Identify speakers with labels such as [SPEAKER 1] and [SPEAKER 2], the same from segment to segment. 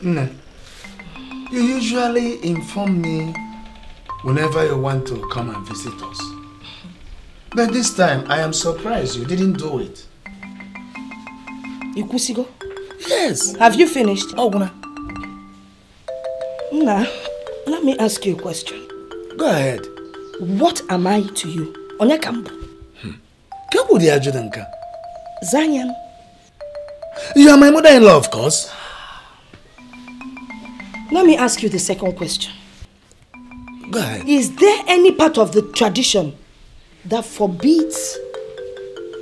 [SPEAKER 1] No. You usually inform me whenever you want to come and visit us. But this time, I am surprised you didn't do it.
[SPEAKER 2] Ikusigo?
[SPEAKER 1] Yes.
[SPEAKER 2] Have you finished?
[SPEAKER 1] Oh, Guna.
[SPEAKER 2] Nah, let me ask you a question.
[SPEAKER 1] Go ahead.
[SPEAKER 2] What am I to you? Onyakambu.
[SPEAKER 1] Kabu di ajudanka.
[SPEAKER 2] Zanyan.
[SPEAKER 1] You are my mother-in-law, of course.
[SPEAKER 2] Let me ask you the second question.
[SPEAKER 1] Go ahead.
[SPEAKER 2] Is there any part of the tradition that forbids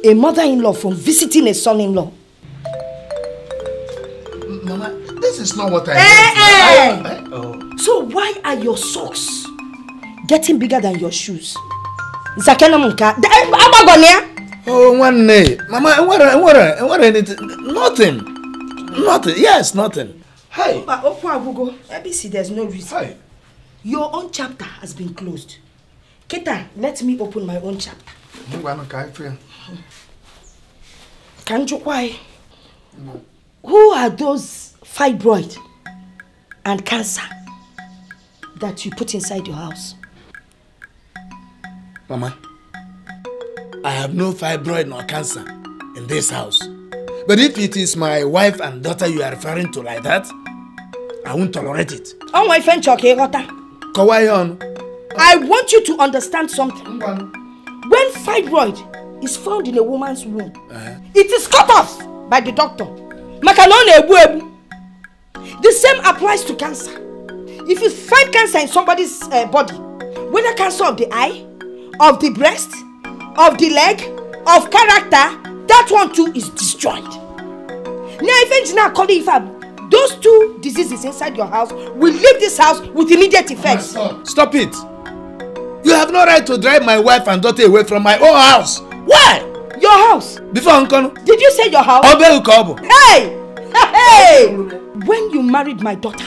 [SPEAKER 2] a mother-in-law from visiting a son-in-law?
[SPEAKER 1] Mama, this is not what I meant.
[SPEAKER 2] Oh. So why are your socks getting bigger than your shoes? Zakena munka.
[SPEAKER 1] Oh, one day. Mama, what anything? Nothing. Nothing. Yes, nothing. Hey.
[SPEAKER 2] ABC, there's no reason.
[SPEAKER 1] Hey.
[SPEAKER 2] Your own chapter has been closed. Keta, let me open my own chapter. Kanjukwai. Who are those fibroid and cancer that you put inside your house?
[SPEAKER 1] Mama, I have no fibroid nor cancer in this house. But if it is my wife and daughter you are referring to like that, I won't tolerate it.
[SPEAKER 2] Oh, my friend Choke Rota. I want you to understand something. When fibroid is found in a woman's womb, it is cut off by the doctor. The same applies to cancer. If you find cancer in somebody's body, whether cancer of the eye, of the breast, of the leg, of character, that one too is destroyed. Now, those two diseases inside your house will leave this house with immediate effect.
[SPEAKER 1] Stop it! You have no right to drive my wife and daughter away from my own house. Why?
[SPEAKER 2] Your house?
[SPEAKER 1] Before Uncle.
[SPEAKER 2] Did you say your house?
[SPEAKER 1] Ebere Okaro.
[SPEAKER 2] Hey! Hey! When you married my daughter,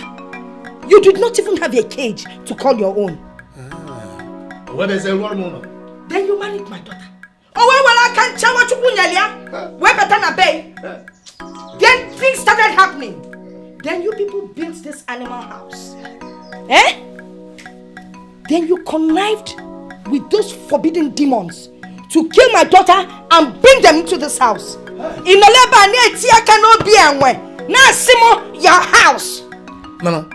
[SPEAKER 2] you did not even have a cage to call your own.
[SPEAKER 1] What is a woman?
[SPEAKER 2] Then you married my daughter. Oh, well, I can't tell what you where better bay. Then things started happening. Then you people built this animal house. Eh? Then you connived with those forbidden demons to kill my daughter and bring them into this house. In your house.
[SPEAKER 1] Mama,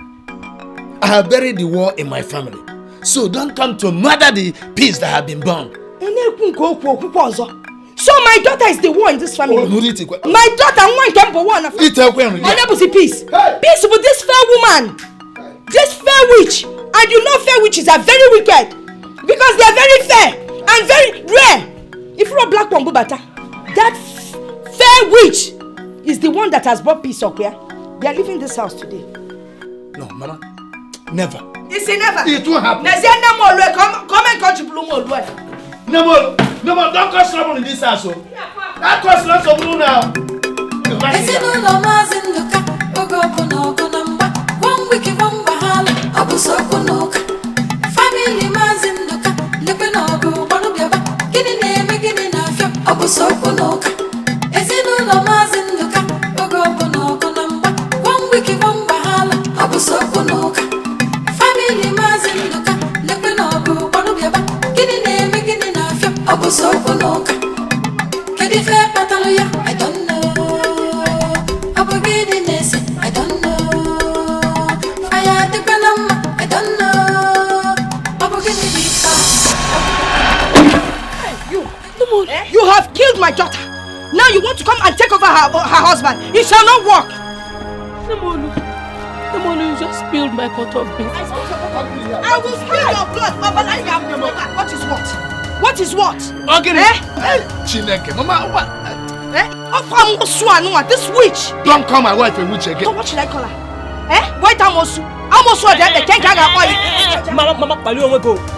[SPEAKER 1] I have buried the war in my family. So don't come to murder the peace that have been born.
[SPEAKER 2] So my daughter is the one in this family. My daughter one of peace. Peace with this fair woman. This fair witch. And you know fair witches are very wicked. Because they are very fair and very rare. If you're a black one, that fair witch is the one that has brought peace up here. They are leaving this house today.
[SPEAKER 1] No, Mama. Never.
[SPEAKER 2] You see, never.
[SPEAKER 1] It won't happen.
[SPEAKER 2] Come and contribute.
[SPEAKER 1] No, don't cause trouble in this house. That cause lots of blue now.
[SPEAKER 3] I don't know. I don't know. I don't know.
[SPEAKER 2] You have killed my daughter. Now you want to come and take over her husband. It shall not work.
[SPEAKER 4] Namolu, you just spilled my pot of beans.
[SPEAKER 2] I will spill your blood. What is what? What is what?
[SPEAKER 1] Okay. Chineke, Mama, what?
[SPEAKER 2] This witch.
[SPEAKER 1] Don't call my wife a witch again.
[SPEAKER 2] So what should I call her? Wait, Amosu.
[SPEAKER 4] Mama,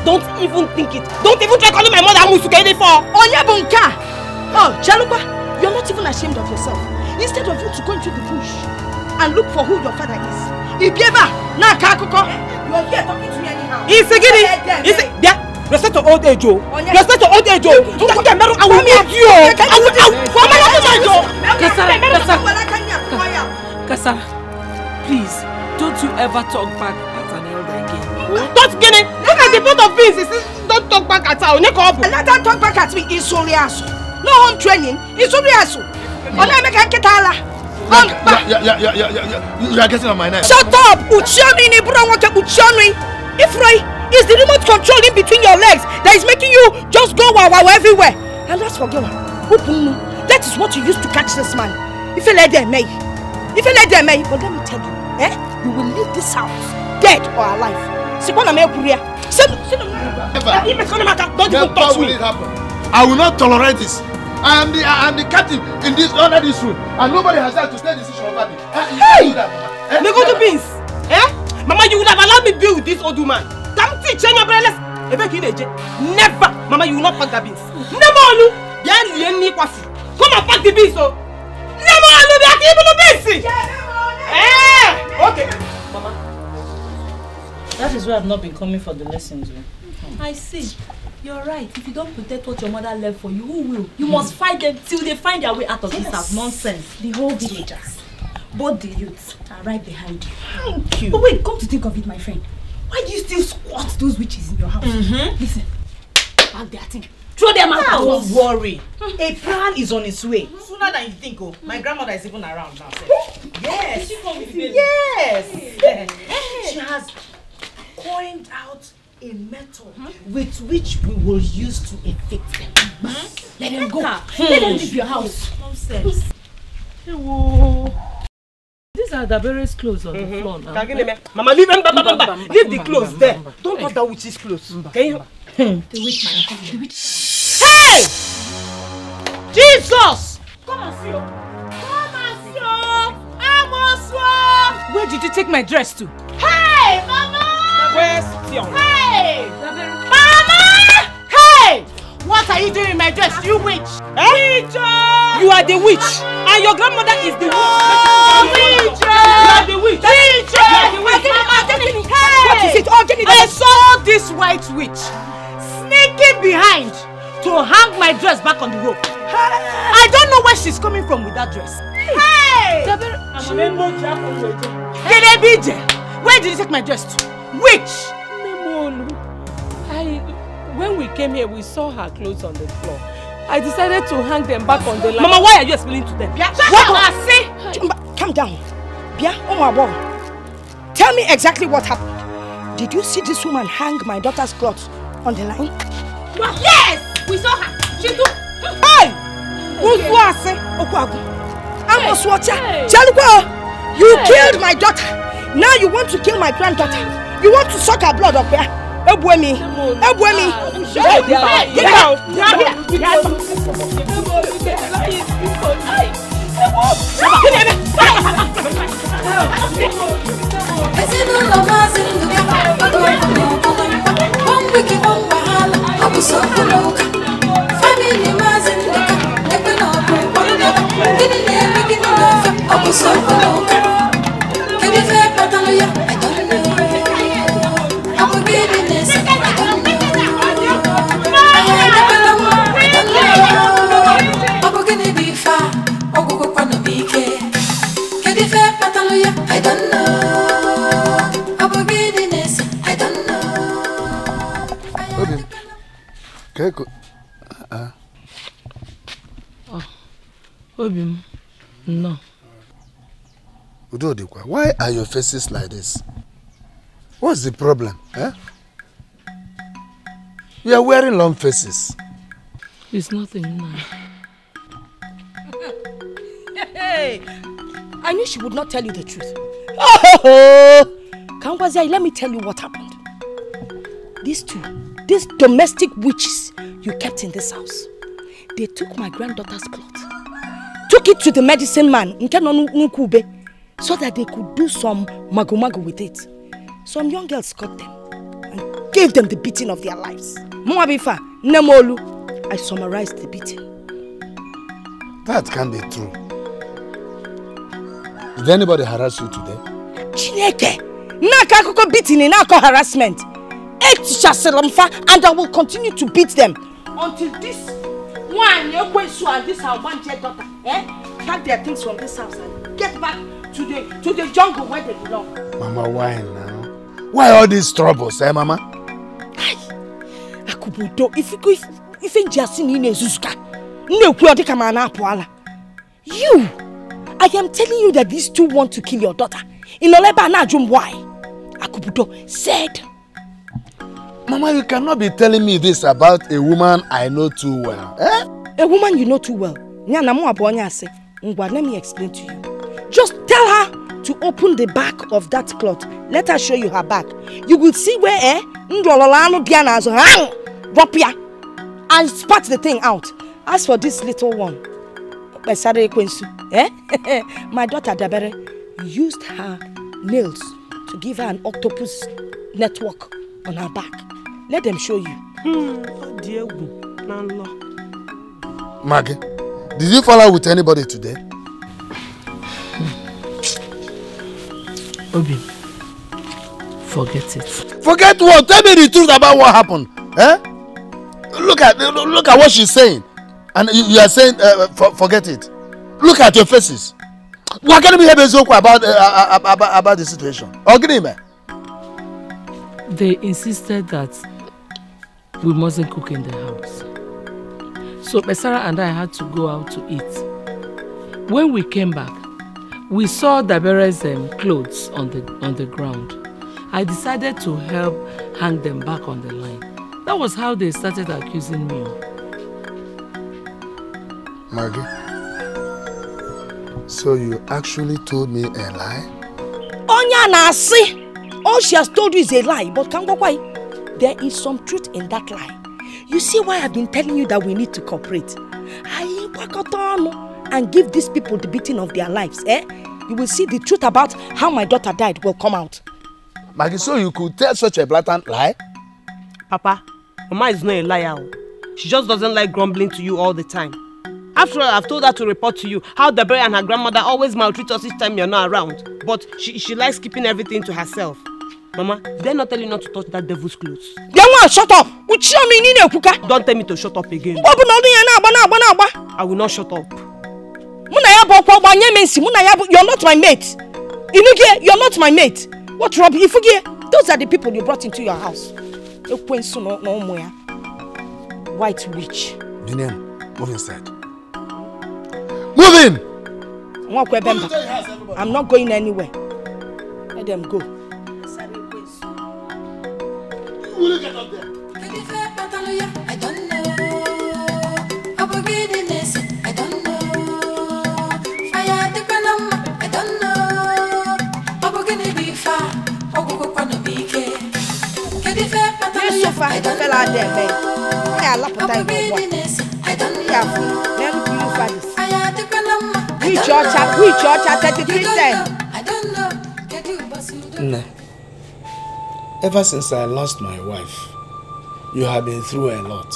[SPEAKER 4] don't even think it. Don't even try calling my mother Amosu for.
[SPEAKER 2] Oh, Chalupa, you're not even ashamed of yourself. Instead of you to go into the bush and look for who your father is. You're here talking to me anyhow.
[SPEAKER 4] Respect to old age, Joe. Respect to old age, Joe. I will meet you. Kasara, please.
[SPEAKER 5] Don't you ever talk back at an elder again.
[SPEAKER 4] Don't get it. Look at the pot of beans. Don't talk back at her.
[SPEAKER 2] Let her talk back at me. It's only us. No home training. It's only us. You are
[SPEAKER 1] getting on my nerves.
[SPEAKER 2] Shut up! Ifroi is the remote control in between your legs that is making you just go wow everywhere. And that's for girl. That is what you used to catch this man. If you let them but let me tell you, you will leave this house dead or alive.
[SPEAKER 1] Never will it happen. I will not tolerate this. I am the captain in this under this room, and nobody has had to take decision over me.
[SPEAKER 4] Hey! They go to beans. Mama, you would have allowed me to deal with this old woman. Come teach your brothers. Never. Mama, you will not pack the beans. Never. Come and pack the beans. Never. Okay. Mama.
[SPEAKER 6] That is why I've not been coming for the lessons.
[SPEAKER 7] I see. You're right. If you don't protect what your mother left for you, who will? You must fight them till they find their way out of this house. Nonsense. The whole villagers, both the youths, are right behind you. Thank you. But wait, come to think of it, my friend. Why do you still squat those witches in your house? Listen, pack their thing. Throw them out.
[SPEAKER 6] Don't worry. A plan is on its way.
[SPEAKER 7] Sooner than you think. Oh, my grandmother is even around now.
[SPEAKER 6] Yes.
[SPEAKER 7] Did she come with you?
[SPEAKER 6] Yes. She has coined out a method with which we will use to evict them.
[SPEAKER 7] Let them go. Let them leave your house. Nonsense.
[SPEAKER 5] These are the Ebere's clothes on the floor now.
[SPEAKER 4] Mama, leave them. Leave the clothes there. Don't touch that witch's clothes. Okay?
[SPEAKER 7] The witch.
[SPEAKER 4] Hey! Jesus!
[SPEAKER 7] Come and see.
[SPEAKER 2] Where did you take my dress to?
[SPEAKER 7] Hey, Mama!
[SPEAKER 4] Question.
[SPEAKER 7] Hey! Mama! Hey! What are you doing in my dress, you witch?
[SPEAKER 4] You are the witch, and your grandmother is the witch.
[SPEAKER 7] Teacher!
[SPEAKER 4] You are the witch.
[SPEAKER 7] Teacher!
[SPEAKER 4] You are the witch.
[SPEAKER 2] What is it?
[SPEAKER 7] I saw this white witch sneaking behind to hang my dress back on the rope. I don't know where she's coming from with that dress. Hey! Where did you take my dress to? Witch!
[SPEAKER 5] When we came here, we saw her clothes on the floor. I decided to hang them back on the line.
[SPEAKER 4] Mama, why are you explaining to them?
[SPEAKER 2] Calm down. Tell me exactly what happened. Did you see this woman hang my daughter's clothes on the line?
[SPEAKER 7] Yes! We saw her. She took...
[SPEAKER 2] Hey! You killed my daughter. Now you want to kill my granddaughter. You want to suck her blood up here. Ebwemi.
[SPEAKER 4] Get out.
[SPEAKER 5] No.
[SPEAKER 1] Udodikwa, why are your faces like this? What's the problem? You are wearing long faces.
[SPEAKER 5] It's nothing now.
[SPEAKER 2] Hey, I knew she would not tell you the truth. Oh, Kangwazai, let me tell you what happened. These domestic witches you kept in this house, they took my granddaughter's cloth, took it to the medicine man, so that they could do some mago-mago with it. Some young girls got them and gave them the beating of their lives. Moabifa, Nemolu, I summarized the beating.
[SPEAKER 1] That can't be true. Did anybody harass you today?
[SPEAKER 2] Chineke, Nakako beating in Nako harassment. And I will continue to beat them until this one, and this our one daughter, pack their things from this house and get back to the jungle where they belong.
[SPEAKER 1] Mama, why now? Why all these troubles, eh, Mama?
[SPEAKER 2] Akubudo, if you just in Zuska, you, I am telling you that these two want to kill your daughter. In Oleba Najum, why? Akubudo said.
[SPEAKER 1] Mama, you cannot be telling me this about a woman I know too well. Eh?
[SPEAKER 2] A woman you know too well. Let me explain to you. Just tell her to open the back of that cloth. Let her show you her back. You will see where and spat the thing out. As for this little one, my daughter Ebere used her nails to give her an octopus network on her back. Let them show you.
[SPEAKER 1] Maggie, did you fall out with anybody today?
[SPEAKER 5] Obi, forget it.
[SPEAKER 1] Forget what? Tell me the truth about what happened. Eh? Look at what she's saying. And you are saying, forget it. Look at your faces. What can we have about the situation?
[SPEAKER 5] They insisted that we mustn't cook in the house. So Sarah and I had to go out to eat. When we came back, we saw Ebere's clothes on the ground. I decided to help hang them back on the line. That was how they started accusing me.
[SPEAKER 1] Maggie, so you actually told me a lie?
[SPEAKER 2] Onya nasi! All she has told you is a lie, but there is some truth in that lie. You see why I've been telling you that we need to cooperate. And give these people the beating of their lives, eh? You will see the truth about how my daughter died will come out.
[SPEAKER 1] Maggie, so you could tell such a blatant lie?
[SPEAKER 4] Papa, Mama is not a liar. She just doesn't like grumbling to you all the time. After all, I've told her to report to you how Ebere and her grandmother always maltreat us each time you're not around. But she likes keeping everything to herself. Mama, did I not tell you not to touch that devil's clothes?
[SPEAKER 2] Shut up!
[SPEAKER 4] Don't tell me to shut up again. I will not shut up.
[SPEAKER 2] You're not my mate. You're not my mate. What rubbish? Those are the people you brought into your house. White witch.
[SPEAKER 1] Move inside. Move in!
[SPEAKER 2] I'm not going anywhere. Let them go.
[SPEAKER 1] Will you get up there?
[SPEAKER 3] I don't know. I don't know. Fire the Panama. I don't know. I'm going to be far. I'm going to be care. I don't
[SPEAKER 1] know. Ever since I lost my wife, you have been through a lot.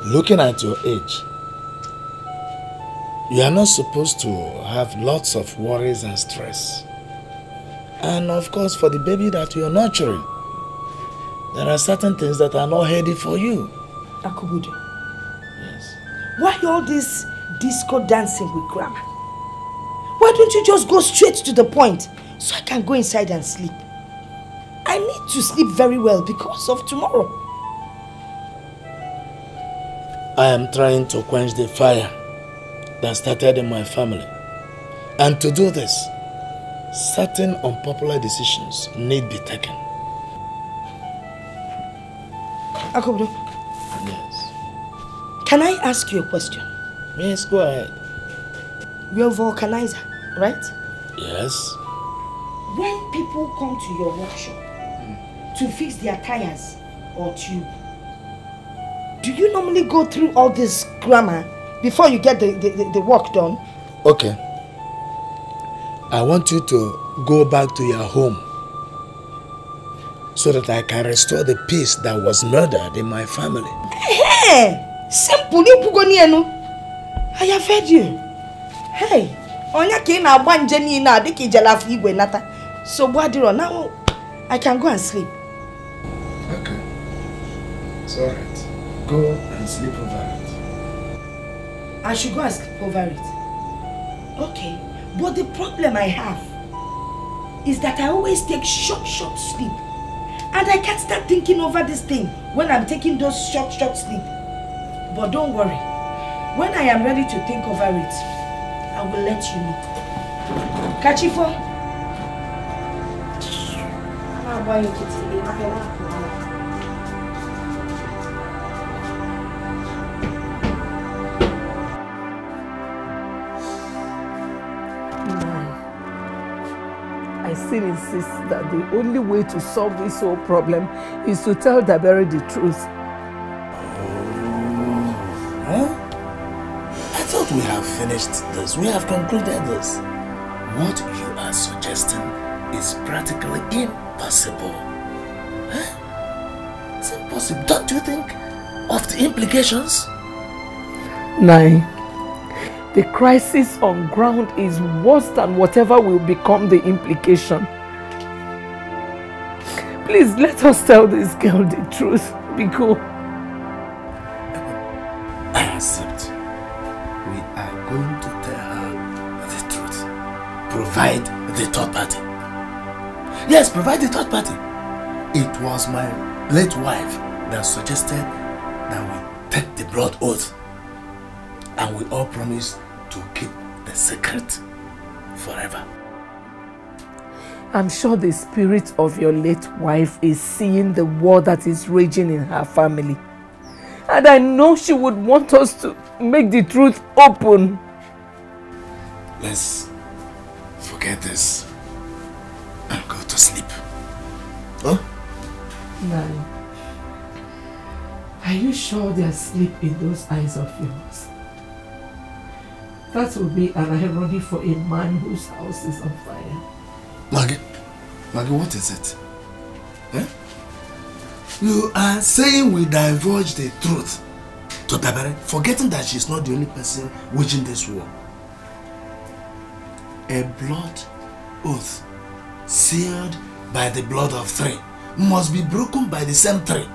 [SPEAKER 1] Looking at your age, you are not supposed to have lots of worries and stress. And of course, for the baby that you are nurturing, there are certain things that are not healthy for you.
[SPEAKER 2] Akubudu.
[SPEAKER 1] Yes.
[SPEAKER 2] Why all this disco dancing with grandma? Why don't you just go straight to the point so I can go inside and sleep? I need to sleep very well because of tomorrow.
[SPEAKER 1] I am trying to quench the fire that started in my family. And to do this, certain unpopular decisions need be taken.
[SPEAKER 2] Akubudu.
[SPEAKER 1] Yes.
[SPEAKER 2] Can I ask you a question?
[SPEAKER 1] Yes, go ahead.
[SPEAKER 2] You're a vulcanizer, right?
[SPEAKER 1] Yes.
[SPEAKER 2] When people come to your workshop to fix their tires or tube, do you normally go through all this grammar before you get the work done?
[SPEAKER 1] Okay. I want you to go back to your home so that I can restore the peace that was murdered in my family.
[SPEAKER 2] Hey! Simple. I have heard you. Hey! So now I can go and sleep.
[SPEAKER 1] Okay. It's alright. Go and sleep over it.
[SPEAKER 2] I should go and sleep over it. Okay, but the problem I have is that I always take short sleep. And I can't start thinking over this thing when I'm taking those short sleep. But don't worry. When I am ready to think over it, I will let you know. Kachifo.
[SPEAKER 5] I still insist that the only way to solve this whole problem is to tell Ebere the truth.
[SPEAKER 1] Huh? I thought we have finished this. We have concluded this. What you are suggesting is practically impossible. Huh? It's impossible. Don't you think of the implications?
[SPEAKER 5] Nai, the crisis on ground is worse than whatever will become the implication. Please let us tell this girl the truth, Biko.
[SPEAKER 1] I accept. We are going to tell her the truth. Provide the third party. Yes, provide the third party. It was my late wife that suggested that we take the blood oath. And we all promise to keep the secret forever.
[SPEAKER 5] I'm sure the spirit of your late wife is seeing the war that is raging in her family. And I know she would want us to make the truth open.
[SPEAKER 1] Let's forget this and go to sleep. Huh?
[SPEAKER 5] Nai, are you sure there's sleep in those eyes of yours? That would be an irony for a man whose house is on fire.
[SPEAKER 1] Maggie, what is it? Eh? You are saying we divulge the truth to Ebere, forgetting that she's not the only person waging this war. A blood oath sealed by the blood of three must be broken by the same three.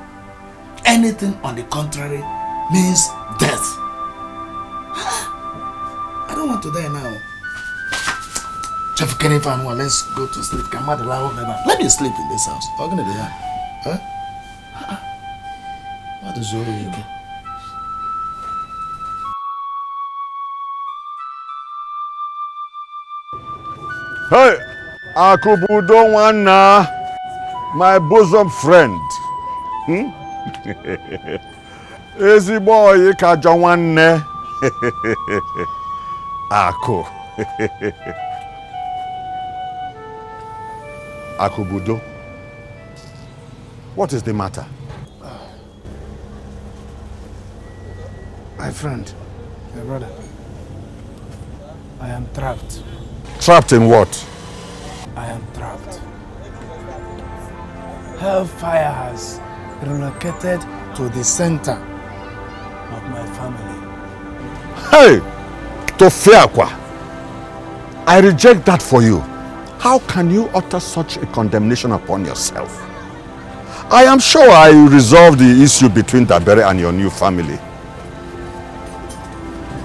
[SPEAKER 1] Anything on the contrary means death. I don't want to die now. Let's go to sleep. Let me sleep in this house. How can I do that? Huh? What is wrong with you?
[SPEAKER 8] Hey, Akubudo Wana, my bosom friend. Easy boy, Kajawane. Ako. Akubudo, what is the matter?
[SPEAKER 9] My friend, my brother, I am trapped.
[SPEAKER 8] Trapped in what?
[SPEAKER 9] I am trapped. Hellfire has relocated to the center of my family.
[SPEAKER 8] Hey, Tofiakwa, I reject that for you. How can you utter such a condemnation upon yourself? I am sure I resolved the issue between Ebere and your new family.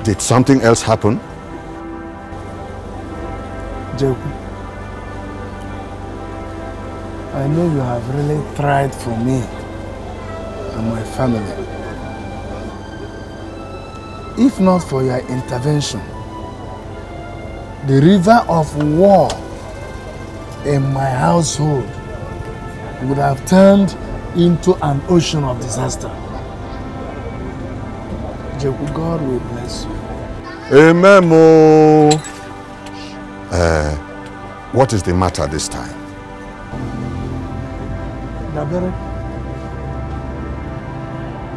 [SPEAKER 8] Did something else happen?
[SPEAKER 9] Jeku, I know you have really tried for me and my family. If not for your intervention, the river of war in my household would have turned into an ocean of disaster. Jeku, God will bless you.
[SPEAKER 8] Amen. What is the matter this time?
[SPEAKER 9] Ebere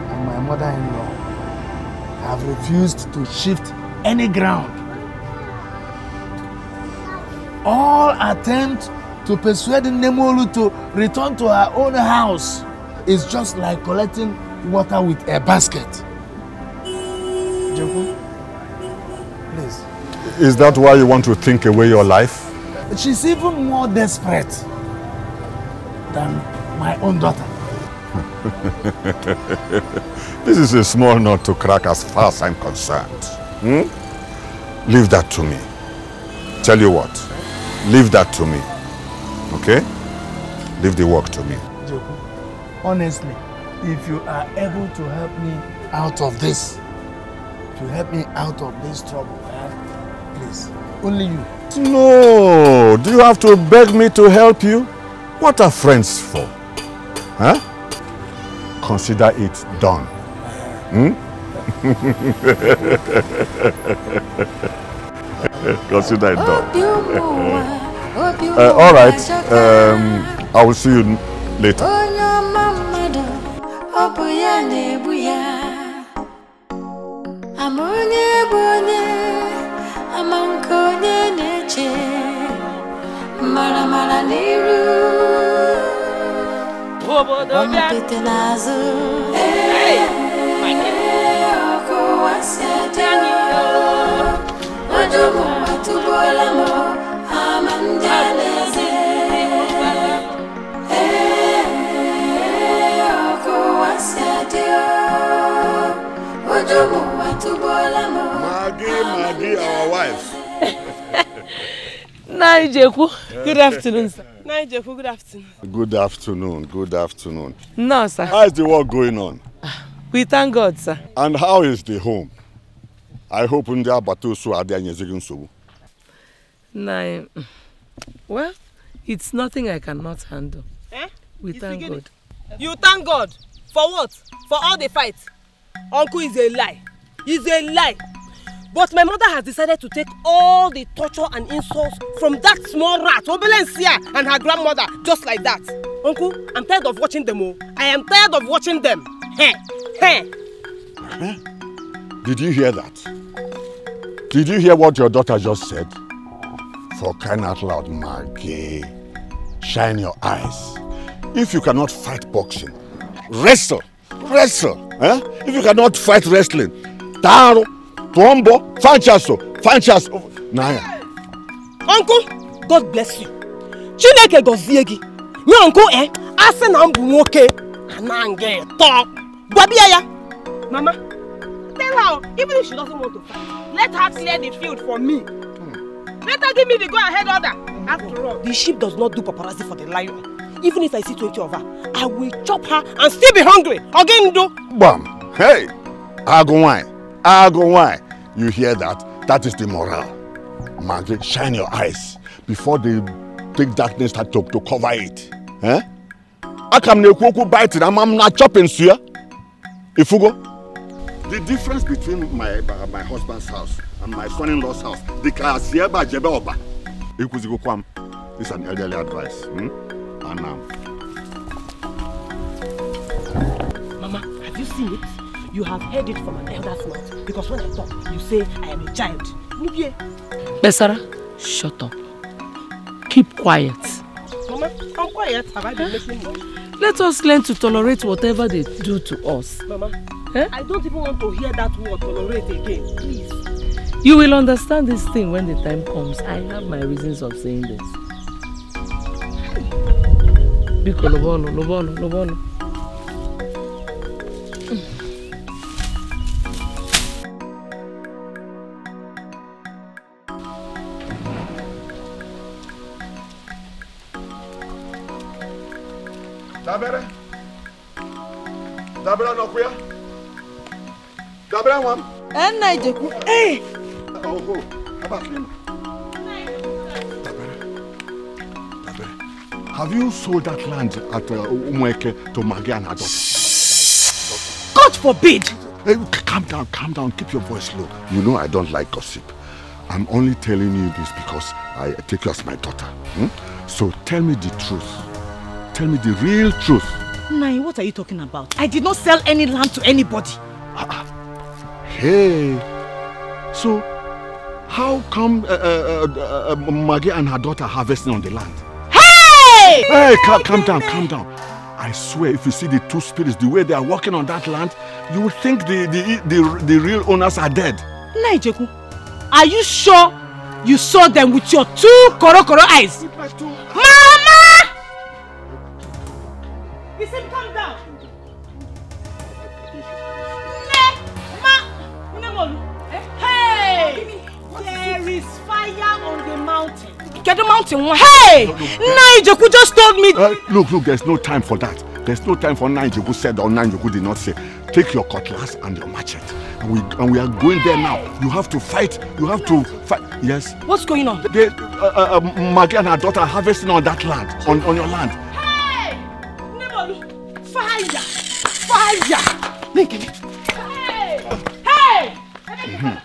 [SPEAKER 9] and my mother-in-law have refused to shift any ground. All attempt to persuade Nemolu to return to her own house is just like collecting water with a basket. Jeku, please.
[SPEAKER 8] Is that why you want to think away your life?
[SPEAKER 9] She's even more desperate than my own daughter.
[SPEAKER 8] This is a small nut to crack as far as I'm concerned. Leave that to me. tell you what, leave that to me, okay? Leave the work to me.
[SPEAKER 9] Joku, honestly, if you are able to help me out of this, trouble, please, only you.
[SPEAKER 8] No, do you have to beg me to help you? What are friends for? Huh? Consider it done. Consider it done. All right, I will see you later. Maggie, our wife.
[SPEAKER 5] Naijeku, good afternoon, sir.
[SPEAKER 4] Naijeku, good afternoon.
[SPEAKER 8] Good afternoon.
[SPEAKER 5] No, sir.
[SPEAKER 8] How is the work going on?
[SPEAKER 5] We thank God, sir.
[SPEAKER 8] And how is the home? I hope in the Abatusu are there in so.
[SPEAKER 5] Well, it's nothing I cannot handle.
[SPEAKER 4] Eh?
[SPEAKER 5] We thank God.
[SPEAKER 4] You thank God? For what? For all the fights? Uncle is a lie. He's a lie. But my mother has decided to take all the torture and insults from that small rat, Obelensia, and her grandmother, just like that. Uncle, I'm tired of watching them all. I am tired of watching them. Hey, hey.
[SPEAKER 8] Huh? Did you hear that? Did you hear what your daughter just said? For crying out loud, Maggie, shine your eyes. If you cannot fight boxing, wrestle. Huh? If you cannot fight wrestling, Taro, Tuombo, Fanchaso. Naya.
[SPEAKER 4] Uncle, God bless you. Chineke goziegi. Your uncle, asen ambu woke. Anange, talk. Babiaya. Mama, tell her, even if she doesn't want to fight, let her clear the field for me. Let her give me the go-ahead order. After all, the sheep does not do paparazzi for the lion. Even if I see 20 of her, I will chop her and still be hungry. Again, do.
[SPEAKER 8] Bam. Hey, Agowai. You hear that? That is the morale. Maggie, shine your eyes before the big darkness start to cover it. Eh? I come near Kuku bite it. I'm not chopping, sir. If you go, the difference between my husband's house and my son-in-law's house, the Dikeh by Ebere Okaro. This is an elderly advice. And
[SPEAKER 4] Mama, have you seen it? You have heard it from an elder's mouth. Because when I talk, you say I am a child.
[SPEAKER 5] Besara, shut up. Keep quiet.
[SPEAKER 4] Mama, I'm quiet. Have I been making noise?
[SPEAKER 5] Let us learn to tolerate whatever they do to us.
[SPEAKER 4] Mama, I don't even want to hear that word tolerate again. Please.
[SPEAKER 5] You will understand this thing when the time comes. I have my reasons of saying this. Biko, Lobolo.
[SPEAKER 8] Dabere no kuya. Dabere wam.
[SPEAKER 2] Naijeku. Hey.
[SPEAKER 8] Oh, about him. Dabere. Have you sold that land at Umweke to Maggie and her daughter?
[SPEAKER 4] God forbid.
[SPEAKER 8] Hey, calm down. Keep your voice low. You know I don't like gossip. I'm only telling you this because I take you as my daughter. So tell me the truth. Tell me the real truth.
[SPEAKER 6] Nai, what are you talking about? I did not sell any land to anybody.
[SPEAKER 8] Hey, so how come Maggie and her daughter harvesting on the land?
[SPEAKER 6] Hey!
[SPEAKER 8] Hey, calm down. I swear, if you see the two spirits, the way they are walking on that land, you will think the real owners are dead.
[SPEAKER 6] Naijeku, are you sure you saw them with your two korokoro eyes? Mama! Listen, calm down. Hey! There is fire on the mountain.
[SPEAKER 2] Get the mountain one.
[SPEAKER 4] Hey! Naija just told me.
[SPEAKER 8] Look, there's no time for that. There's no time for Naija who said or Naija who did not say. Take your cutlass and your machete. And we are going there now. You have to fight. You have to fight. Yes.
[SPEAKER 2] What's going on?
[SPEAKER 8] Maggie and her daughter are harvesting on that land, on your land.
[SPEAKER 2] Hey! Nemolu! Fire! Fire! Hey! Hey!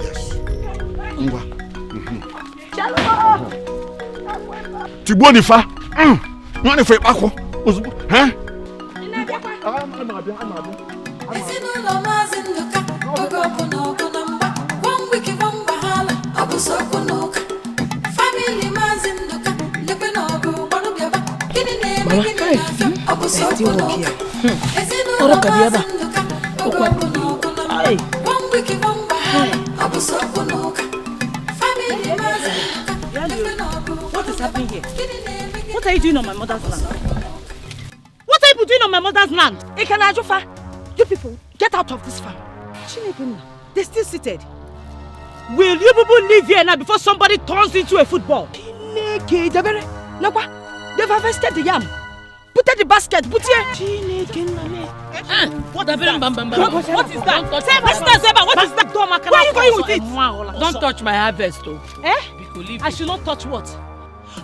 [SPEAKER 8] Yes. Tibonifa. You want to fight back? Huh?
[SPEAKER 7] What is happening here? What are you doing on my mother's land? What are you doing on my mother's land?
[SPEAKER 2] Ikanajofa, you people, get out of this farm.
[SPEAKER 7] They're still seated. Will you people leave here now before somebody turns into a football?
[SPEAKER 2] They've harvested the yam. Put in the basket, put here.
[SPEAKER 7] What is that? What is that? What is that? Where are you going with it?
[SPEAKER 5] Don't touch my harvest, though.
[SPEAKER 7] I should not touch what?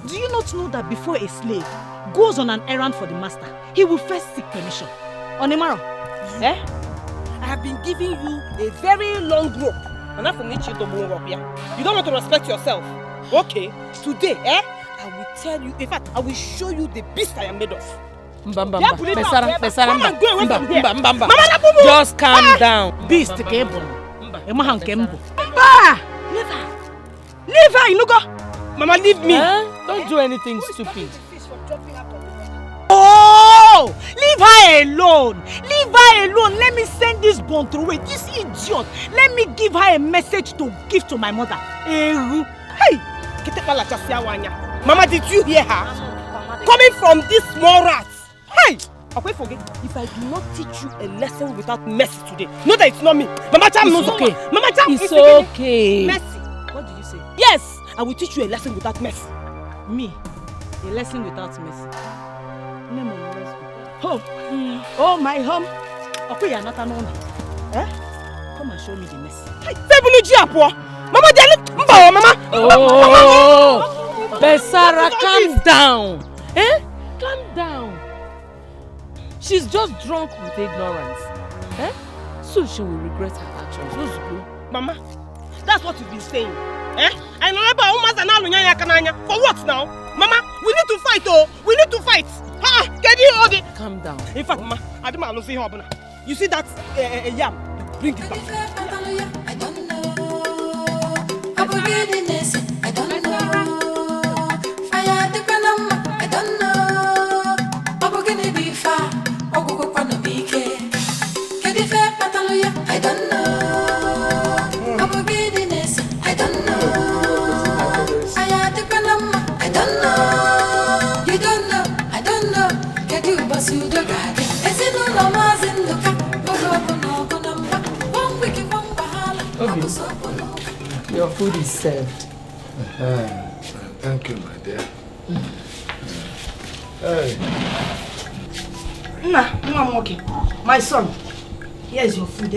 [SPEAKER 7] Do you not know that before a slave goes on an errand for the master, he will first seek permission? Onemaro, I have been giving you a very long rope. You don't want to respect yourself. Okay, today, I will tell you, in fact, I will show you the beast I am made of.
[SPEAKER 5] Just calm down.
[SPEAKER 7] Beast,
[SPEAKER 2] Leave her, Inugo.
[SPEAKER 7] Mama, leave me.
[SPEAKER 5] Don't do anything stupid.
[SPEAKER 7] Oh! Leave her alone. Leave her alone. Let me send this bone through it. This idiot. Let me give her a message to give to my mother. Hey! Mama, did you hear her? Coming from this small rat. Hey! Okay, forget. If I do not teach you a lesson without mercy today, know that it's not me. Mama Cham knows okay. Mama Cham,
[SPEAKER 5] it's okay.
[SPEAKER 7] Mercy. What did you say? Yes, I will teach you a lesson without mercy. Me? A lesson without mercy?
[SPEAKER 2] Home. Oh, my home.
[SPEAKER 7] Okay, you're not alone. Come and show me the mercy. Hey, Mama, Mama.
[SPEAKER 5] Oh, Besara, calm down. Calm down. She's just drunk with ignorance. So she will regret her actions.
[SPEAKER 7] Mama, that's what you've been saying. I remember for what now? Mama, we need to fight, oh! We need to fight!
[SPEAKER 5] Calm down.
[SPEAKER 7] In fact, Mama, I don't see how. You see that yam? Bring it back.
[SPEAKER 3] I don't know. I don't know. Fire the panama, I don't know. I'm gonna be far. I don't know. I'm I don't know. Fire the panama, I don't know. You don't know, I don't know. Get you bus you the garden. As in all of us in the car.
[SPEAKER 5] Your food is served.
[SPEAKER 9] Thank you, my dear. Hey.
[SPEAKER 2] My son, here's your food,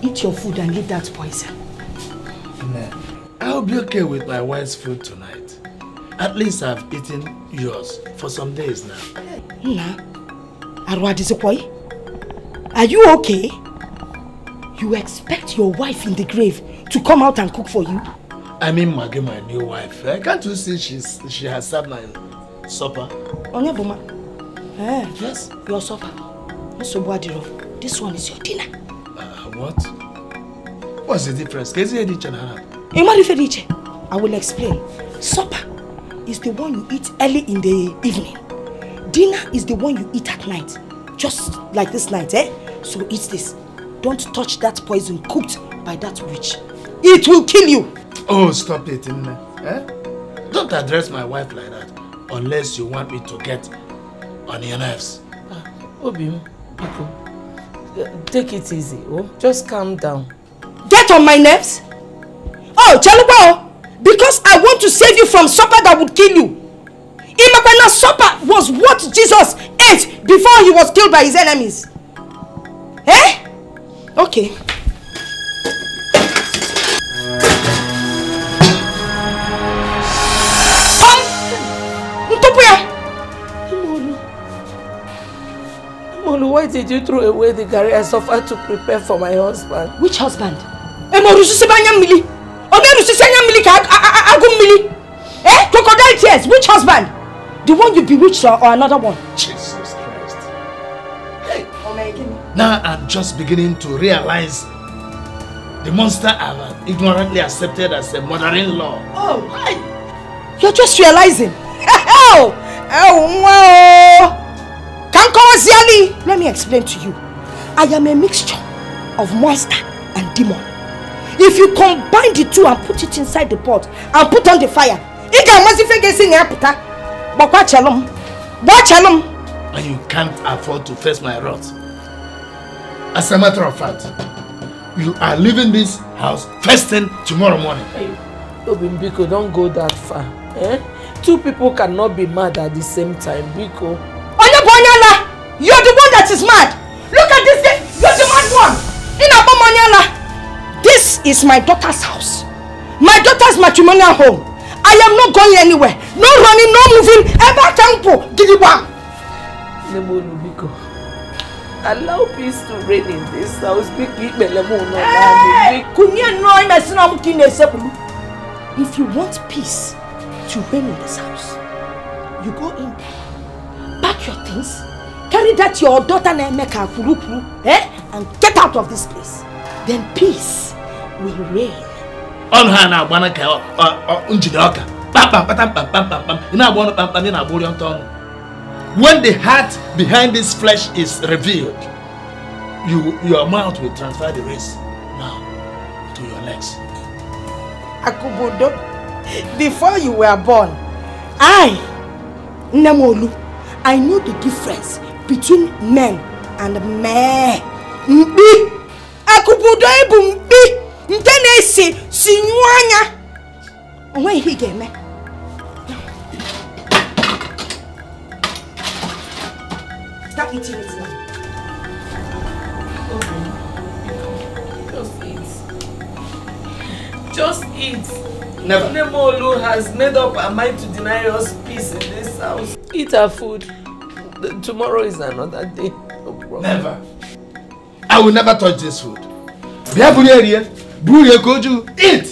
[SPEAKER 2] Eat your food and leave that poison.
[SPEAKER 9] I'll be okay with my wife's food tonight. At least I've eaten yours for some days now.
[SPEAKER 2] Are you okay? You expect your wife in the grave to come out and cook for you?
[SPEAKER 9] I mean, Maggie, my new wife. Can't you see she has served my supper?
[SPEAKER 2] Onyeboma.
[SPEAKER 9] Yes.
[SPEAKER 2] Your supper. This one is your dinner.
[SPEAKER 9] What? What's the difference?
[SPEAKER 2] I will explain. Supper is the one you eat early in the evening. Dinner is the one you eat at night. Just like this night, So eat this. Don't touch that poison cooked by that witch. It will kill you.
[SPEAKER 9] Oh, stop it, Don't address my wife like that unless you want me to get on your nerves.
[SPEAKER 5] Obim, people, take it easy. Just calm down.
[SPEAKER 2] Get on my nerves? Oh, Chalupa! Because I want to save you from supper that would kill you. Imakwana supper was what Jesus ate before he was killed by his enemies. Eh? Okay.
[SPEAKER 5] Molu, why did you throw away the garri I suffered to prepare for my husband?
[SPEAKER 2] Which husband? Crocodile tears. Which husband? The one you bewitched or another one?
[SPEAKER 1] Jesus Christ. Hey. Now I'm just beginning to realize the monster I've ignorantly accepted as a mother-in-law.
[SPEAKER 2] Oh, hi. You're just realizing. Oh, wow. Let me explain to you. I am a mixture of monster and demon. If you combine the two and put it inside the pot and put on the fire,
[SPEAKER 1] and you can't afford to face my wrath. As a matter of fact, you are leaving this house first thing tomorrow morning.
[SPEAKER 5] Hey, Biko, don't go that far. Eh? Two people cannot be mad at the same time, Biko.
[SPEAKER 2] You're the one that is mad. Look at this thing. You're the mad one. This is my daughter's house. My daughter's matrimonial home. I am not going anywhere. No running, no moving. Ever tempo. Gidibam.
[SPEAKER 5] Biko, allow peace to reign in this house.
[SPEAKER 2] If you want peace to reign in this house, you go in there, pack your things, carry that your daughter Nemeka and get out of this place. Then peace will reign.
[SPEAKER 1] When the heart behind this flesh is revealed, your mouth will transfer the rest now to your legs.
[SPEAKER 2] Akubudo, before you were born, Namolu, I know the difference between men and men. Mbi, Akubudo ebu mbi, ntene si sinyuanya. When he get me. Start eating it now.
[SPEAKER 5] Just eat.
[SPEAKER 1] Never.
[SPEAKER 5] Nemolu has made up her mind to deny us peace in this house. Eat her food. Tomorrow is another day. No problem.
[SPEAKER 1] Never. I will never touch this food. Eat. Go and eat.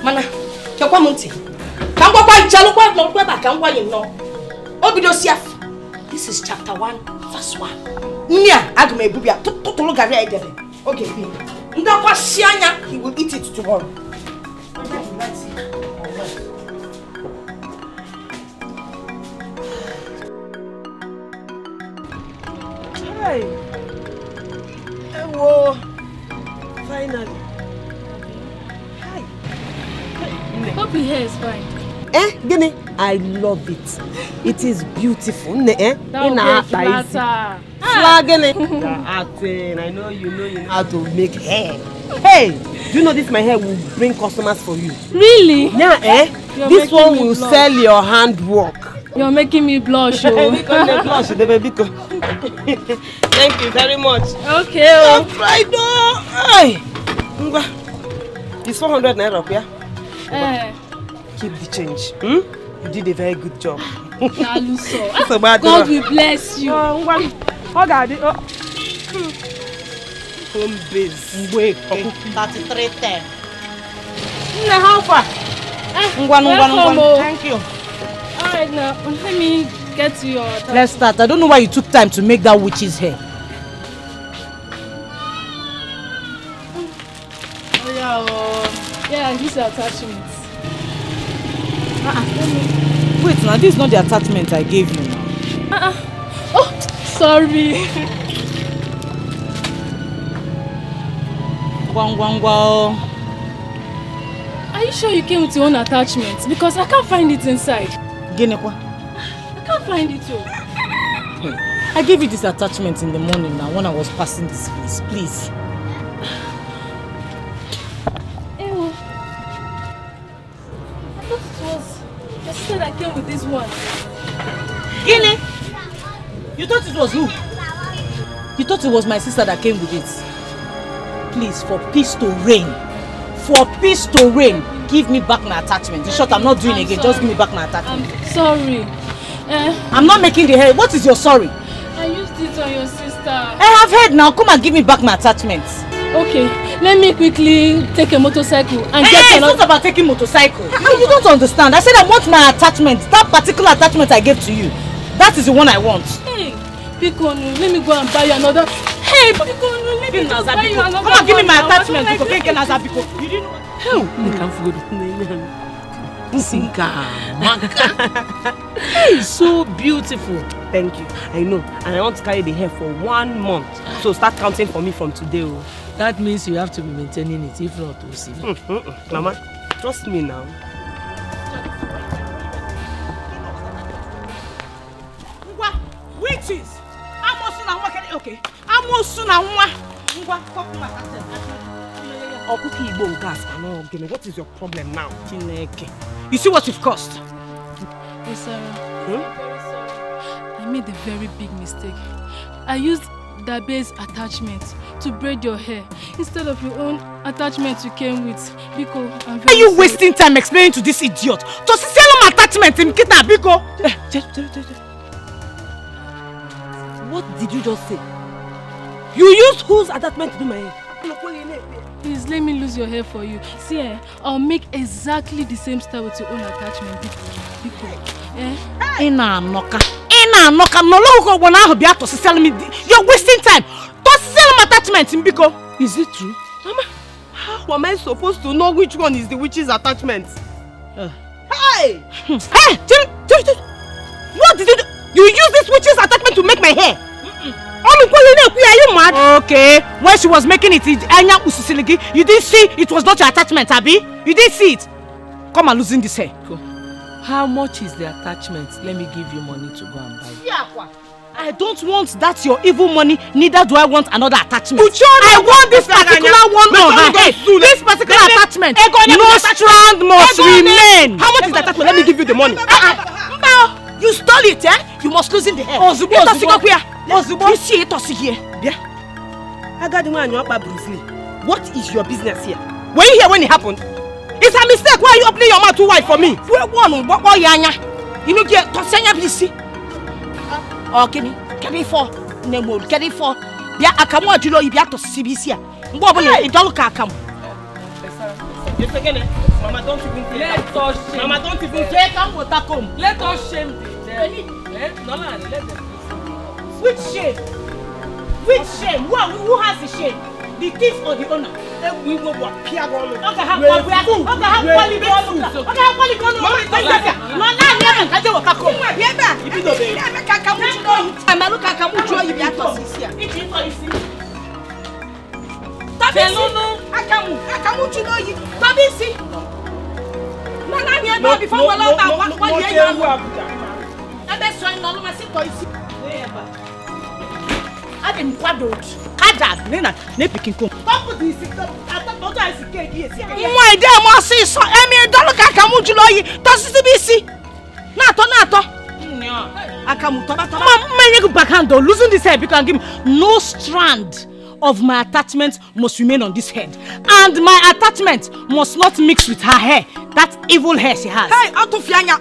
[SPEAKER 2] Mana, this is chapter 1, verse 1. Okay, he will eat it tomorrow.
[SPEAKER 4] Hi. Whoa. Finally. Hi.
[SPEAKER 7] Hope your hair is fine.
[SPEAKER 4] Gini, I love it. It is beautiful. Flagging. You're acting. I know you know how to make hair. Hey, do you know this my hair will bring customers for you?
[SPEAKER 7] Really?
[SPEAKER 4] Yeah, this one will sell your handwork.
[SPEAKER 7] You're making me blush,
[SPEAKER 4] Thank you very much.
[SPEAKER 7] Okay.
[SPEAKER 4] It's 400 naira, yeah? Keep the change. You did a very good job.
[SPEAKER 7] God will bless you.
[SPEAKER 4] Home base. 3310. How far? Thank you.
[SPEAKER 7] Alright, now let me get to your attachment.
[SPEAKER 6] Let's start. I don't know why you took time to make that witch's hair.
[SPEAKER 7] Yeah, these are attachments.
[SPEAKER 6] Wait, now this is not the attachment I gave you now.
[SPEAKER 7] Oh, sorry. Are you sure you came with your own attachments? Because I can't find it inside. I can't find it too.
[SPEAKER 6] I gave you this attachment in the morning now when I was passing this place. Please.
[SPEAKER 7] want?
[SPEAKER 6] Ini, you thought it was who? You thought it was my sister that came with it? Please, for peace to reign. For peace to reign, give me back my attachment. In short, I'm not doing it again. Just give me back my attachment.
[SPEAKER 7] I'm sorry.
[SPEAKER 6] I'm not making the hair. What is your sorry?
[SPEAKER 7] I used it on your sister.
[SPEAKER 6] I have heard now. Come and give me back my attachments.
[SPEAKER 7] Okay, let me quickly take a motorcycle and get another.
[SPEAKER 6] It's not about taking motorcycle. You don't understand. I said I want my attachment. That particular attachment I gave to you. That is the one I want.
[SPEAKER 7] Hey, Bikonu, let me go and buy you another. Hey, Bikonu, let me just buy you another.
[SPEAKER 6] Come on, give me my attachment. You didn't know.
[SPEAKER 5] Hell, you can't forget Sinka, it's so beautiful.
[SPEAKER 4] Thank you. I know. And I want to carry the hair for 1 month. So start counting for me from today. Oh.
[SPEAKER 5] That means you have to be maintaining it, if not, we'll see.
[SPEAKER 4] Mama, trust me now.
[SPEAKER 6] Witches! Okay.
[SPEAKER 4] What is your problem now?
[SPEAKER 6] You see what you've cost?
[SPEAKER 7] Hey, Sarah. I'm very sorry. I made a very big mistake. I used Dabe's attachment to braid your hair instead of your own attachment you came with. Biko, I'm very
[SPEAKER 6] Are you
[SPEAKER 7] sorry.
[SPEAKER 6] wasting time explaining to this idiot? To sell my attachment in Kita, Biko!
[SPEAKER 4] What did you just say? You used whose attachment to do my hair?
[SPEAKER 7] Please let me lose your hair for you. See, I'll make exactly the same style with your own attachment. Biko.
[SPEAKER 6] Ina noka. You're wasting time. To sell my attachment in Biko.
[SPEAKER 4] Is it true? Mama, how am I supposed to know which one is the witch's attachment? Hey!
[SPEAKER 6] Hey! What did you do? You use this witch's attachment to make my hair? Are you mad? Okay. When she was making it, you didn't see it was not your attachment, Abi? You didn't see it? Come and losing this hair.
[SPEAKER 5] Go. How much is the attachment? Let me give you money to go and buy it.
[SPEAKER 6] I don't want that your evil money, neither do I want another attachment. I want this particular one on her head. This particular attachment. No strand must remain.
[SPEAKER 4] How much is the attachment? Let me give you the money.
[SPEAKER 6] You stole it, eh? You must lose in the hair. You see it here.
[SPEAKER 4] Yeah. What is your business here? Were you here when it happened? It's a mistake. Why are you opening your mouth too wide for me?
[SPEAKER 6] You know, get to send you see. Okay, get it for. Get it for. Yeah, I come out to know you have to see this here. It don't come.
[SPEAKER 4] Mama, don't even play.
[SPEAKER 5] Let us shame.
[SPEAKER 4] Mama, don't even play.
[SPEAKER 5] Let us shame them.
[SPEAKER 6] Which shame? Which shame? Who has the shame? The thief or the owner?
[SPEAKER 4] We will appear on it.
[SPEAKER 6] Okay, have losing this hair because I give no strand of my attachment must remain on this head, and my attachment must not mix with her hair. That evil hair she has. Hey, out of Fianya.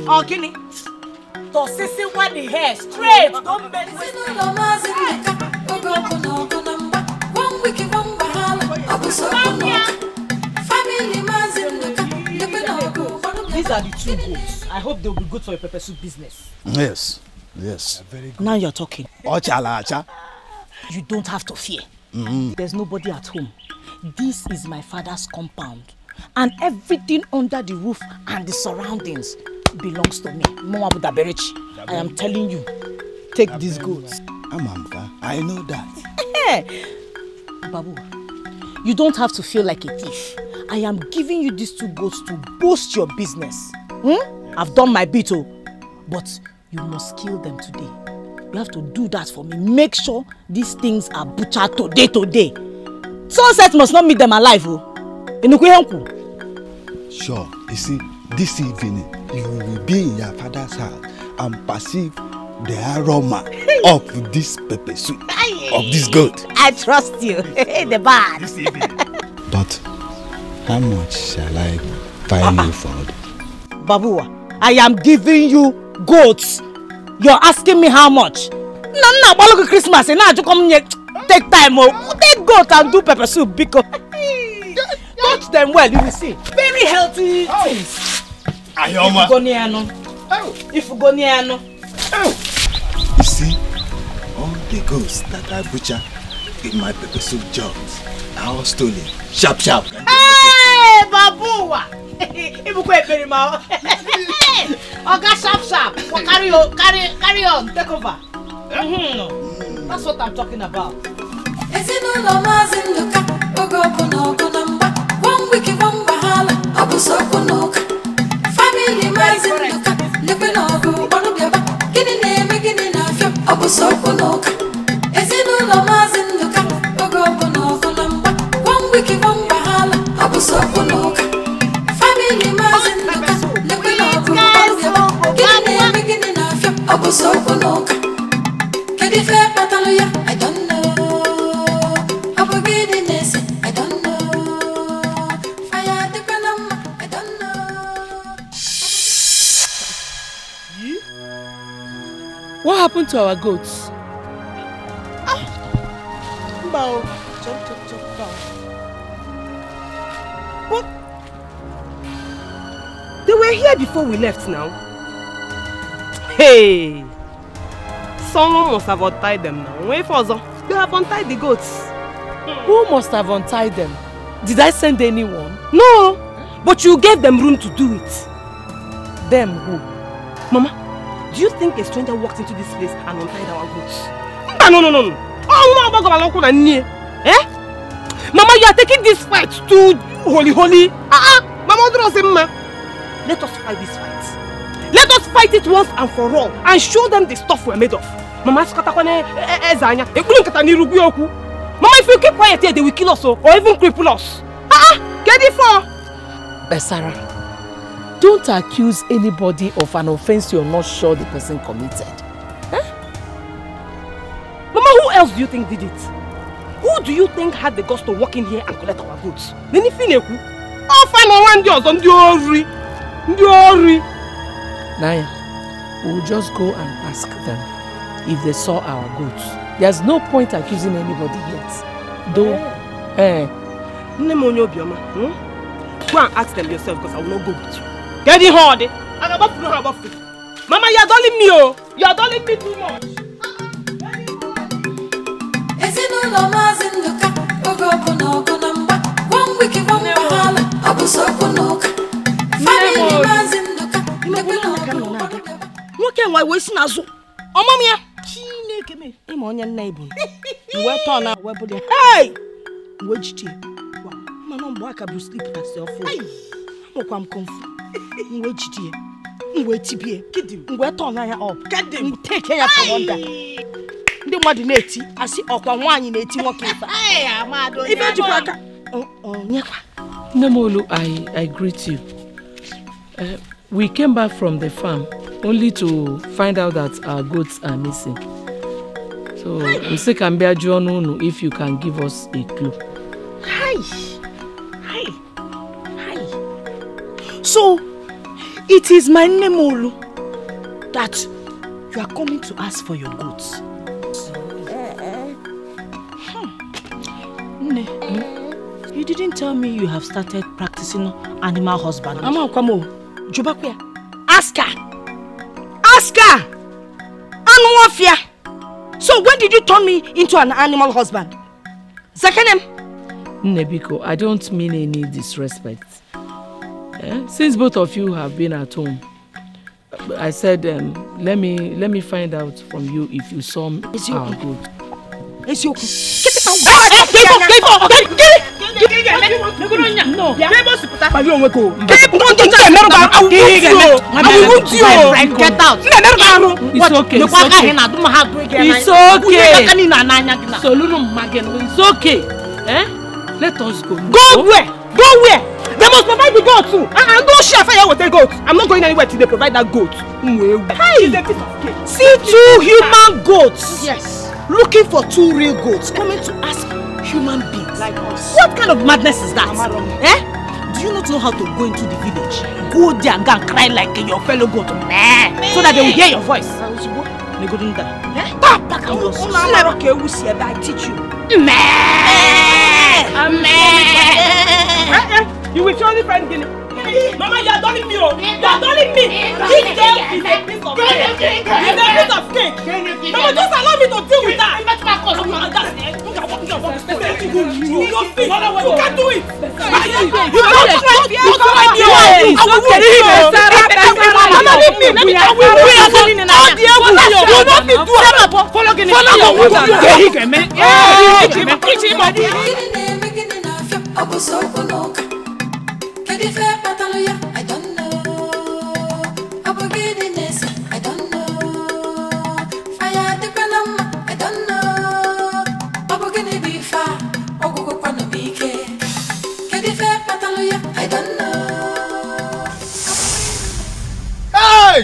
[SPEAKER 6] Okay. To sissy when the hair straight. Don't bend. These are the 2 goats. I hope they'll be good for your pepper soup business.
[SPEAKER 1] Yes.
[SPEAKER 6] Very good. Now you're talking. You don't have to fear. There's nobody at home. This is my father's compound. And everything under the roof and the surroundings belongs to me. I am telling you, take these goats.
[SPEAKER 1] Amamka, I know that.
[SPEAKER 6] Babu, you don't have to feel like a thief. I am giving you these 2 goats to boost your business. I've done my bit, but you must kill them today. You have to do that for me. Make sure these things are butchered today. Sunset must not meet them alive.
[SPEAKER 10] Sure. You see, this evening, you will be in your father's house and perceive the aroma of this pepper soup, of this goat.
[SPEAKER 6] I trust you. The bad.
[SPEAKER 10] This evening. But how much shall I buy you for?
[SPEAKER 6] Babua, I am giving you goats. You're asking me how much? No, Balogo Christmas, and now you come here, take time. Take goat and do pepper soup because touch them well, you will see. Very healthy things.
[SPEAKER 10] Ayoma.
[SPEAKER 6] If you go near no.
[SPEAKER 10] You see, all the goats that I butcher in my pepper soup jobs are all stolen. Sharp.
[SPEAKER 6] Hey, Babua! If you go very mal. Okay, sharp. Carry on, take over. That's what I'm talking about.
[SPEAKER 3] One week, one bahala, Abusoko Noka. Family Mazinduka, living over one of your getting name, beginning of your Abusoko Noka. Ezino Mazinduka, Ogopo Noko number. 1 week, one bahala, Abusoko Noka. Family Mazinduka, living over one of your getting name, beginning of your Abusoko Noka. Can you fair Pataluya? I don't know. Abogediness, I don't know.
[SPEAKER 5] What happened to our goats?
[SPEAKER 6] Bow.
[SPEAKER 4] What? They were here before we left now. Hey! Someone must have untied them now. Wait for them. They have untied the goats.
[SPEAKER 5] Who must have untied them? Did I send anyone?
[SPEAKER 4] No! But you gave them room to do it.
[SPEAKER 5] Them who?
[SPEAKER 4] Mama, do you think a stranger walked into this place and untied our goats? No. Oh, eh? Mama, you are taking this fight too holy. Mama, let us fight this fight. Let us fight it once and for all and show them the stuff we're made of. Mama, Mama, if you keep quiet here, they will kill us or even cripple us. Get it for?
[SPEAKER 5] Besara, don't accuse anybody of an offense you're not sure the person committed. Huh?
[SPEAKER 4] Mama, who else do you think did it? Who do you think had the guts to walk in here and collect our goods?
[SPEAKER 5] Naya, we'll just go and ask them if they saw our goods. There's no point accusing anybody yet. Though,
[SPEAKER 4] go and ask them yourself because I will not go with you. Get it hard. Mama, you are dulling me, oh. You are dulling me too much.
[SPEAKER 5] Nemolu, I greet you. We came back from the farm only to find out that our goats are missing. So, if you can give us a clue.
[SPEAKER 6] Hi. So, it is my Nemolu that you are coming to ask for your goods. You didn't tell me you have started practicing animal husbandry. Ask her! Anwafia! So when did you turn me into an animal husband? Zakanem?
[SPEAKER 5] Nebiko, I don't mean any disrespect. Since both of you have been at home, I said, let me find out from you if you saw our good.
[SPEAKER 6] It's your
[SPEAKER 5] It's okay. Let us go.
[SPEAKER 6] Go where?
[SPEAKER 4] They must provide the goat too. And don't share fire with the goat. I'm not going anywhere till they provide that goat.
[SPEAKER 6] Hey! See 2 human goats.
[SPEAKER 4] Yes.
[SPEAKER 6] Looking for 2 real goats coming to ask human beings.
[SPEAKER 4] Like us.
[SPEAKER 6] What kind of madness is that? Eh? Do you not know how to go into the village? Go there and go and cry like your fellow goat. Meh. So that they will hear your voice. They go do that. I teach you.
[SPEAKER 4] You will surely find Guinea. Mama, you are dulling me. You are dulling me. This girl is a piece of cake. It's a piece of cake. Mama, just allow me to deal with that. You can't do it. You
[SPEAKER 3] I don't know. Abogediness, I don't know. Fire the Panama, I don't know. Abogene be far, Ogo Pano Bike. Kedife Pataluya, I don't know.
[SPEAKER 9] Hey!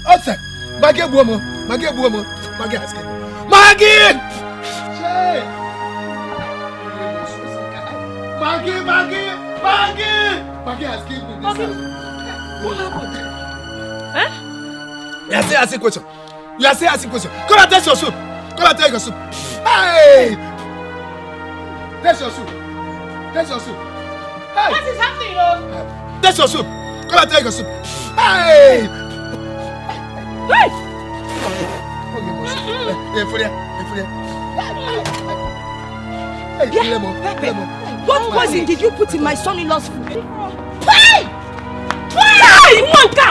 [SPEAKER 9] Outside! Maggie Buomo! Maggie Buomo! Maggie has came. Maggie! Maggie has killed me this time.
[SPEAKER 4] What happened?
[SPEAKER 9] You are still asking questions. You are still asking questions. Come and taste your soup. Come and take your soup. Hey! Taste your soup. Taste your soup. Hey!
[SPEAKER 4] What is happening,
[SPEAKER 9] Taste your soup. Come and take your soup. Hey!
[SPEAKER 4] Hey!
[SPEAKER 6] What poison did you put in my son-in-law's food?
[SPEAKER 4] Hey! Hey! Wanka!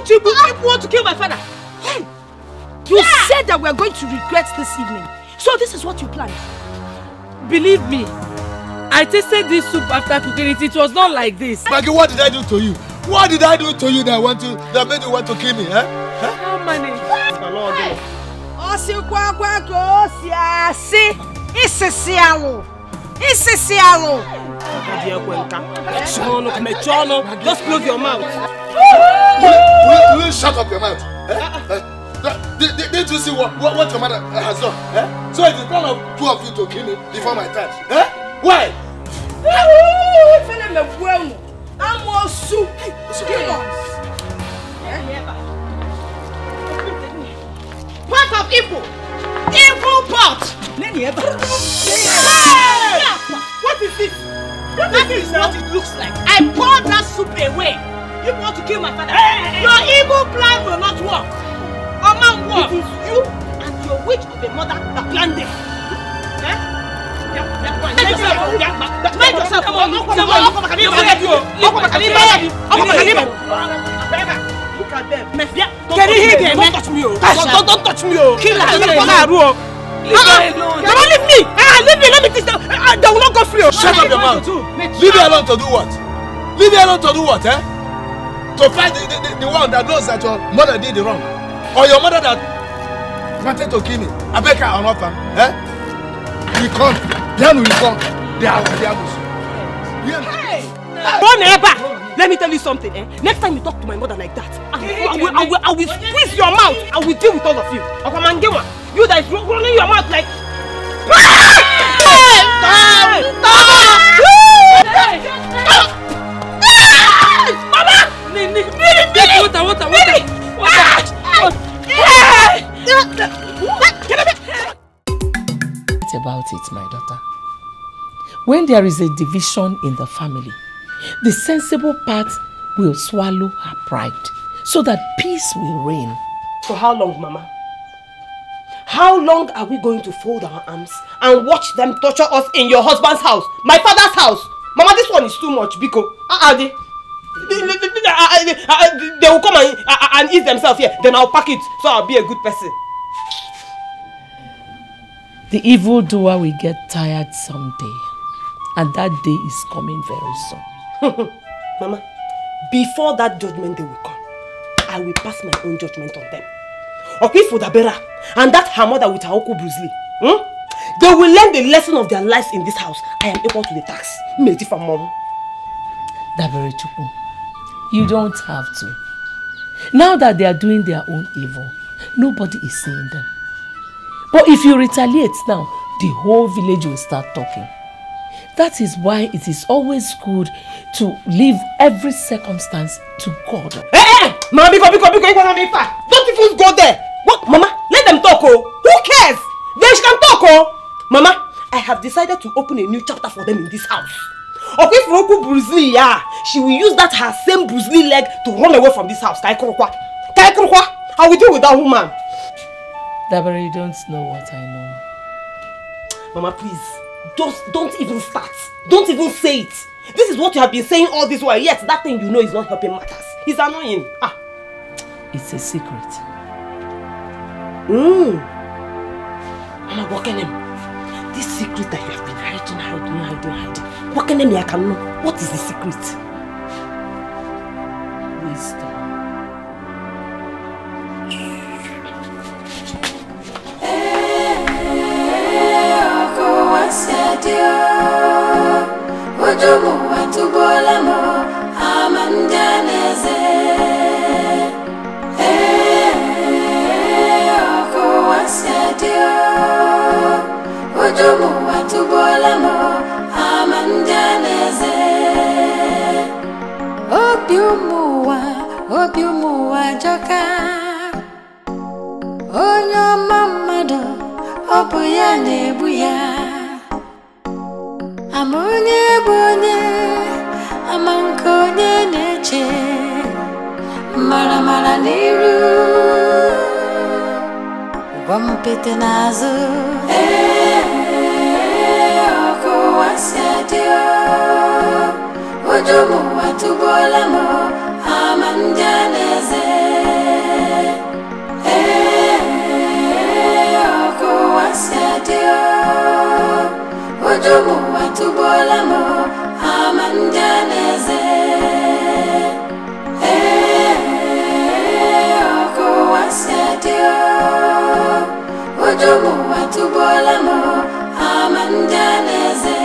[SPEAKER 6] You want to kill my father? Hey! You said that we are going to regret this evening. So this is what you planned.
[SPEAKER 5] Believe me, I tasted this soup after cooking it. It was not like this.
[SPEAKER 9] Maggie, what did I do to you? What did I do to you that made you want to kill me? Huh?
[SPEAKER 5] How many?
[SPEAKER 4] Just close your mouth.
[SPEAKER 9] Will you shut up your mouth? Did you see what your mother has done? So it's the plan of 2 of you to kill me before my time. Why?
[SPEAKER 6] I'm also
[SPEAKER 4] Part of evil! Evil part! What is this?
[SPEAKER 6] That is what it looks like. I poured that soup away. You want to kill my father? Your evil plan will not work. Oman work. It is you and your witch of a mother that planned it. Make yourself. Look at them. Don't touch me. Don't touch me. Kill her. Don't leave me. Leave me. Let me teach them. They will not go free.
[SPEAKER 9] Shut up your mouth. Leave me alone to do what? Leave me alone to do what? To fight the one that knows that your mother did the wrong. Or your mother that wanted to kill me. I beg her or not, we come. Then we come. They are
[SPEAKER 4] let me tell you something. Next time you talk to my mother like that, I will squeeze your mouth. I will deal with all of you. You that is running your mouth like.
[SPEAKER 5] It's about it, my daughter. When there is a division in the family, the sensible part will swallow her pride so that peace will reign.
[SPEAKER 4] For how long, Mama? How long are we going to fold our arms and watch them torture us in your husband's house, my father's house? Mama, this one is too much, Biko. They will come and eat themselves here. Then I'll pack it so I'll be a good person.
[SPEAKER 5] The evildoer will get tired someday, and that day is coming very soon.
[SPEAKER 4] Mama, before that judgment day will come, I will pass my own judgment on them. Okifo Dabera and that her mother with her Oko Bruce Lee. they will learn the lesson of their lives in this house. I am equal to the tax. Meti from mom.
[SPEAKER 5] Dabere Chukwu, you don't have to. Now that they are doing their own evil, nobody is seeing them. But if you retaliate now, the whole village will start talking. That is why it is always good to leave every circumstance to God.
[SPEAKER 4] Hey! Mama, don't even go there. What, Mama? Let them talk, oh. Who cares? They can talk, oh. Mama, I have decided to open a new chapter for them in this house. Okay, if Roku Bruce yeah, she will use that her same Bruce Lee leg to run away from this house. I will deal with that woman.
[SPEAKER 5] Dabere, you don't know what I know.
[SPEAKER 4] Mama, please, don't even start. Don't even say it. This is what you have been saying all this while, yet that thing you know is not helping matters. It's annoying. Ah.
[SPEAKER 5] It's a secret.
[SPEAKER 4] Mama, what can this secret that you have been hiding. What can I can know? What is the secret?
[SPEAKER 5] Wisdom.
[SPEAKER 3] Obiumuwa joka onyo mamado obuya nebuya amonye bonye amankonye neche mara niru wampete nazo oko wasyadio ojomo watubolamo amanjaneze oko wasyadio ojomo watubolamo amanjaneze oko wasyadio ojomo watubolamo amanjaneze.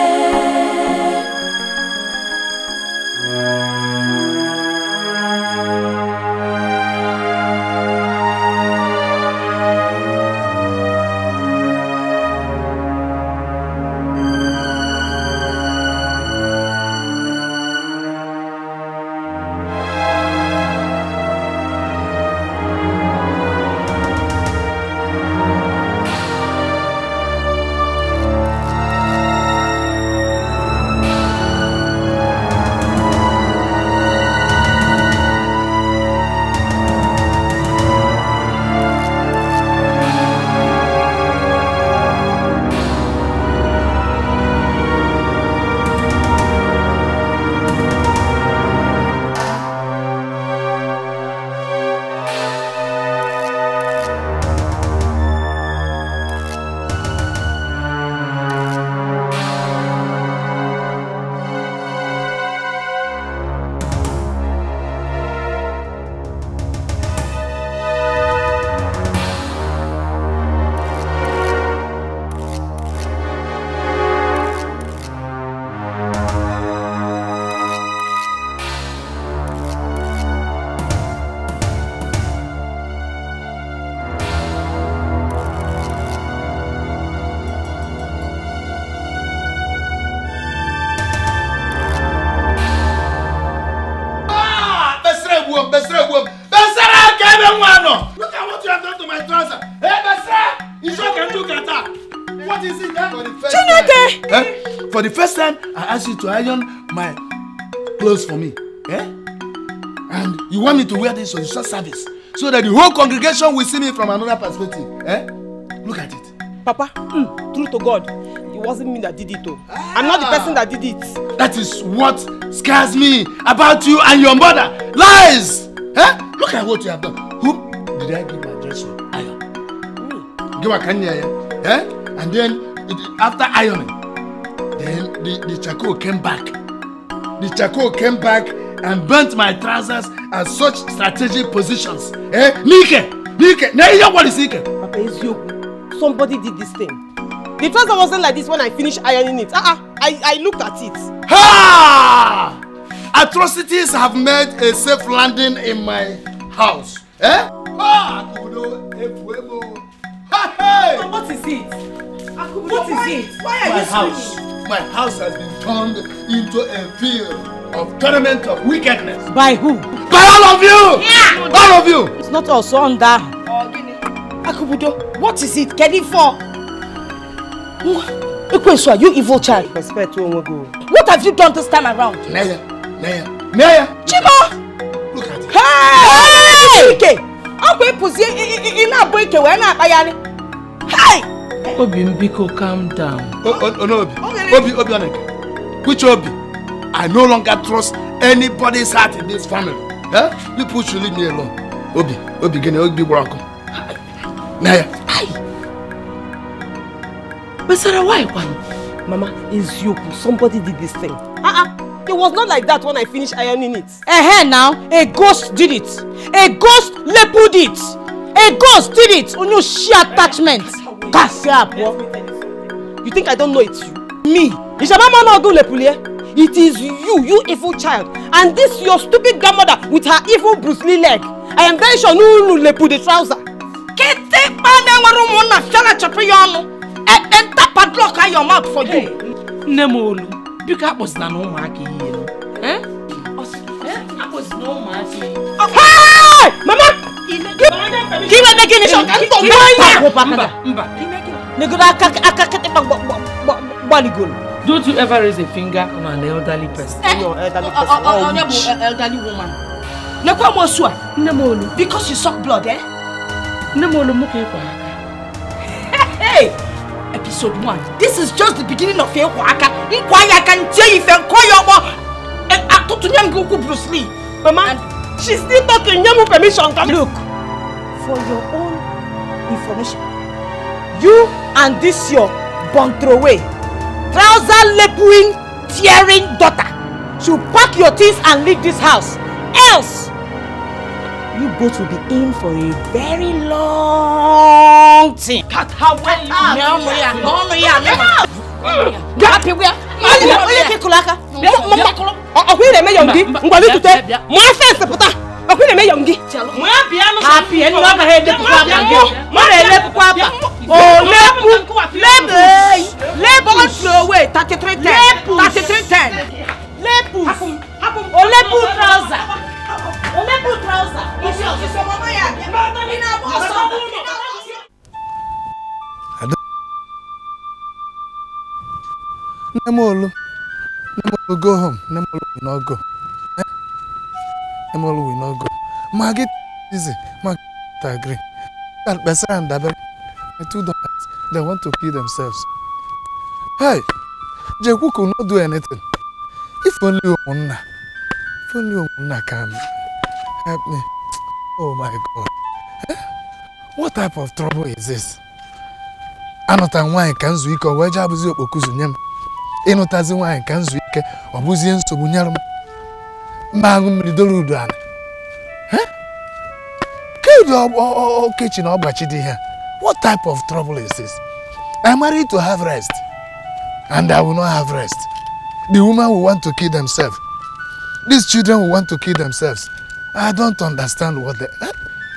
[SPEAKER 1] Look at what you have done to my trouser. Hey, Besra! You sure can look at that? What is it now? For the first time, I asked you to iron my clothes for me. And you want me to wear this for your service so that the whole congregation will see me from another perspective. Look at it.
[SPEAKER 4] Papa, true to God, it wasn't me that did it though. I'm not the person that did it.
[SPEAKER 1] That is what scares me about you and your mother. Lies! Look at what you have done. Whom did I give my dress to? Iron. Give a Kenya, and then after ironing, then the charcoal came back. The charcoal came back and burnt my trousers at such strategic positions. Nike! Now you know what is Nike?
[SPEAKER 4] Papa, it's you. Somebody did this thing. The trouser wasn't like this when I finished ironing it. I looked at it.
[SPEAKER 1] Ha! Atrocities have made a safe landing in my house. Eh? Ah, hey!
[SPEAKER 4] What is it? What is it? Why are you screaming?
[SPEAKER 1] My house has been turned into a field of tournament of wickedness.
[SPEAKER 6] By who?
[SPEAKER 1] By all of you! Yeah. All of you!
[SPEAKER 6] It's not also on that. Akubudo, what is it? Get it for? Are you evil child?
[SPEAKER 4] Respect to Onwego.
[SPEAKER 6] What have you done this time around?
[SPEAKER 1] Naya!
[SPEAKER 6] Chibo!
[SPEAKER 1] Look at it.
[SPEAKER 6] Hey! Hey!
[SPEAKER 5] Obi Mbiko, calm down.
[SPEAKER 1] No, Obi. Which Obi? I no longer trust anybody's heart in this family. Huh? People should leave me alone. Obi, get Obi Bronco. Naya.
[SPEAKER 5] But Sarah, why one?
[SPEAKER 4] Mama, it's you. Somebody did this thing. It was not like that when I finished ironing it.
[SPEAKER 6] Now, a ghost did it. A ghost leopard it. A ghost did it on your sheer attachment.
[SPEAKER 4] You think I don't know it's you? Me. It is you evil child. And this your stupid grandmother with her evil Bruce Lee leg. I am very sure no lepu the trouser. Padlock your mouth for you.
[SPEAKER 5] Nemolu, because was no marky. Eh?
[SPEAKER 4] Hey! Mama! Give me making a shot.
[SPEAKER 5] Don't you ever raise a finger on an elderly person?
[SPEAKER 4] No, elderly person.
[SPEAKER 6] Elderly woman. Because you suck blood, eh? Hey! Episode 1. This is just the beginning of your waka. I can tell you if you call your mom and I talk to them Bruce Lee.
[SPEAKER 4] Mama, she's still talking. You have permission.
[SPEAKER 6] Look, for your own information, you and this your Bontroway, trouser lepuing, tearing daughter should pack your things and leave this house. Else, you both will be in for a very long thing.
[SPEAKER 9] Nemolu, go home. Nemolu will not go. Nemolu will not go. Margit easy. Margit agree. Besar and Ebere, the two daughters, they want to kill themselves. Hey, Jeku could not do anything. If only Omuna can help me. Oh my God. What type of trouble is this? Another wine can zwik or wedge up with Okuzunyam. Enotazi wine can zwik or Buzian Sobunyarum. Magum Ridorudan. Or kitchen or bachidi here. What type of trouble is this? I'm married to have rest. And I will not have rest. The woman will want to kill themselves. These children will want to kill themselves. I don't understand what they...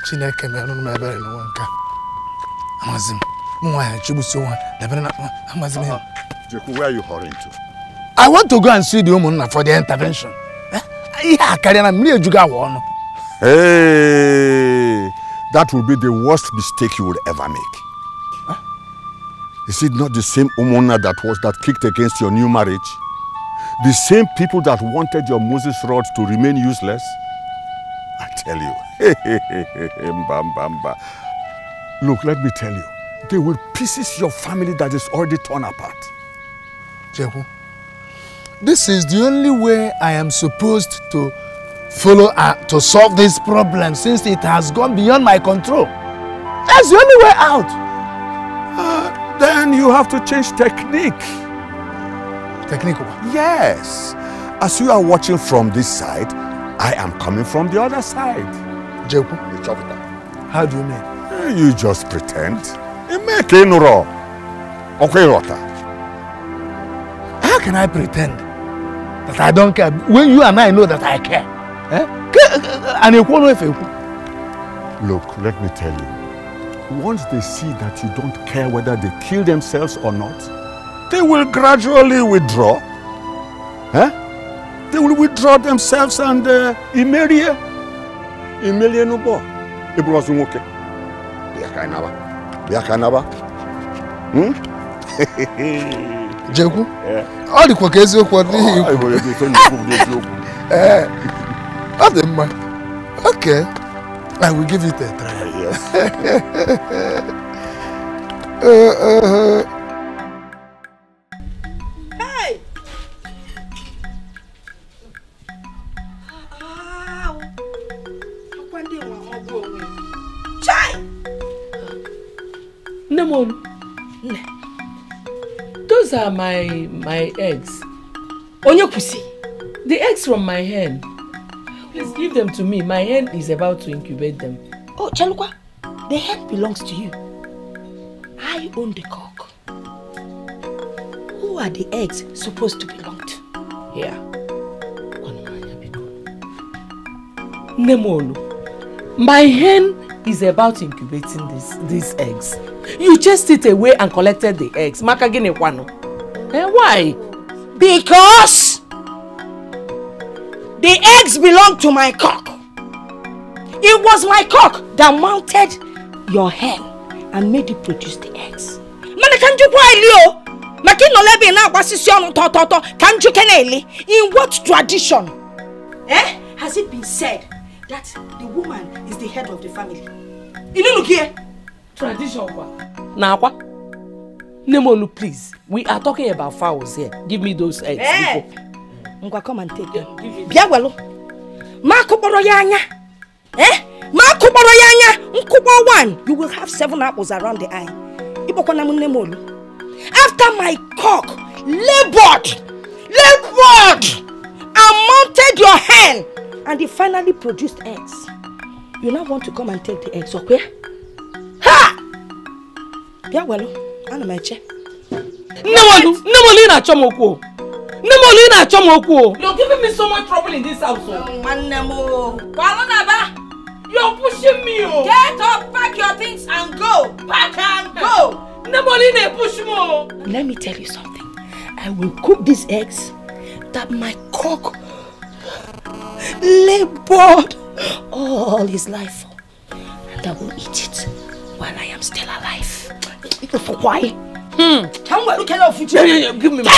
[SPEAKER 9] Chineke me anu me bere no wanka. Amazim. Mo wa chibuso wa. Da bere na amazim.
[SPEAKER 8] Jeku, where are you hurrying to?
[SPEAKER 9] I want to go and see the woman for the intervention. Yeah, carry na me ejuga wo no.
[SPEAKER 8] Hey, that will be the worst mistake you would ever make. Huh? Is it not the same Umona that kicked against your new marriage? The same people that wanted your Moses rod to remain useless? I tell you. Mbamba. Look, let me tell you. They will pieces your family that is already torn apart.
[SPEAKER 9] Jehu, this is the only way I am supposed to follow to solve this problem since it has gone beyond my control. That's the only way out.
[SPEAKER 8] Then you have to change technique.
[SPEAKER 9] Technique?
[SPEAKER 8] Yes. As you are watching from this side, I am coming from the other side.
[SPEAKER 9] Jehu,
[SPEAKER 8] how do you mean? You just pretend. Okay, Rota.
[SPEAKER 9] How can I pretend that I don't care when you and I know that I care? And you won't know if you.
[SPEAKER 8] Look, let me tell you. Once they see that you don't care whether they kill themselves or not, they will gradually withdraw. They will withdraw themselves and Emilia Nubo. Ibrozunwoke. Biakanaba.
[SPEAKER 9] Jeku? All the Kwakezi okay. I will give it a try.
[SPEAKER 8] Yes.
[SPEAKER 2] Hey! Chai!
[SPEAKER 5] Nemon. Those are my eggs.
[SPEAKER 2] Onyokusi.
[SPEAKER 5] The eggs from my hen. Please give them to me. My hen is about to incubate them.
[SPEAKER 2] Oh, Chalukwa, the hen belongs to you. I own the cock. Who are the eggs supposed to belong to?
[SPEAKER 5] Here. Nemolu, my hen is about incubating these eggs. You chased it away and collected the eggs. Makagine kwano. Why?
[SPEAKER 2] Because the eggs belong to my cock. It was my cock that mounted your hen and made it produce the eggs. In what tradition has it been said that the woman is the head of the family? You look here.
[SPEAKER 5] Tradition now what? Nemolu, please. We are talking about fowls here. Give me those eggs.
[SPEAKER 2] Hey. Come and take them. Biawelo. Makuboroyanya. Makuboroyanya. Nkubo 1. You will have 7 apples around the eye. After my cock labored and mounted your hen, and it finally produced eggs. You now want to come and take the eggs, okay? Ha! Biawelo. Anamache.
[SPEAKER 5] Nemolina Chomoko. Nemolina Chomoko. You're giving me so much trouble in this house. You're pushing me.
[SPEAKER 2] Get up, pack your things and go. Pack and go.
[SPEAKER 5] Nemolina push me.
[SPEAKER 2] Let me tell you something. I will cook these eggs that my cock labored all his life for. And I will eat it while I am still alive. Why?
[SPEAKER 5] Give me
[SPEAKER 2] my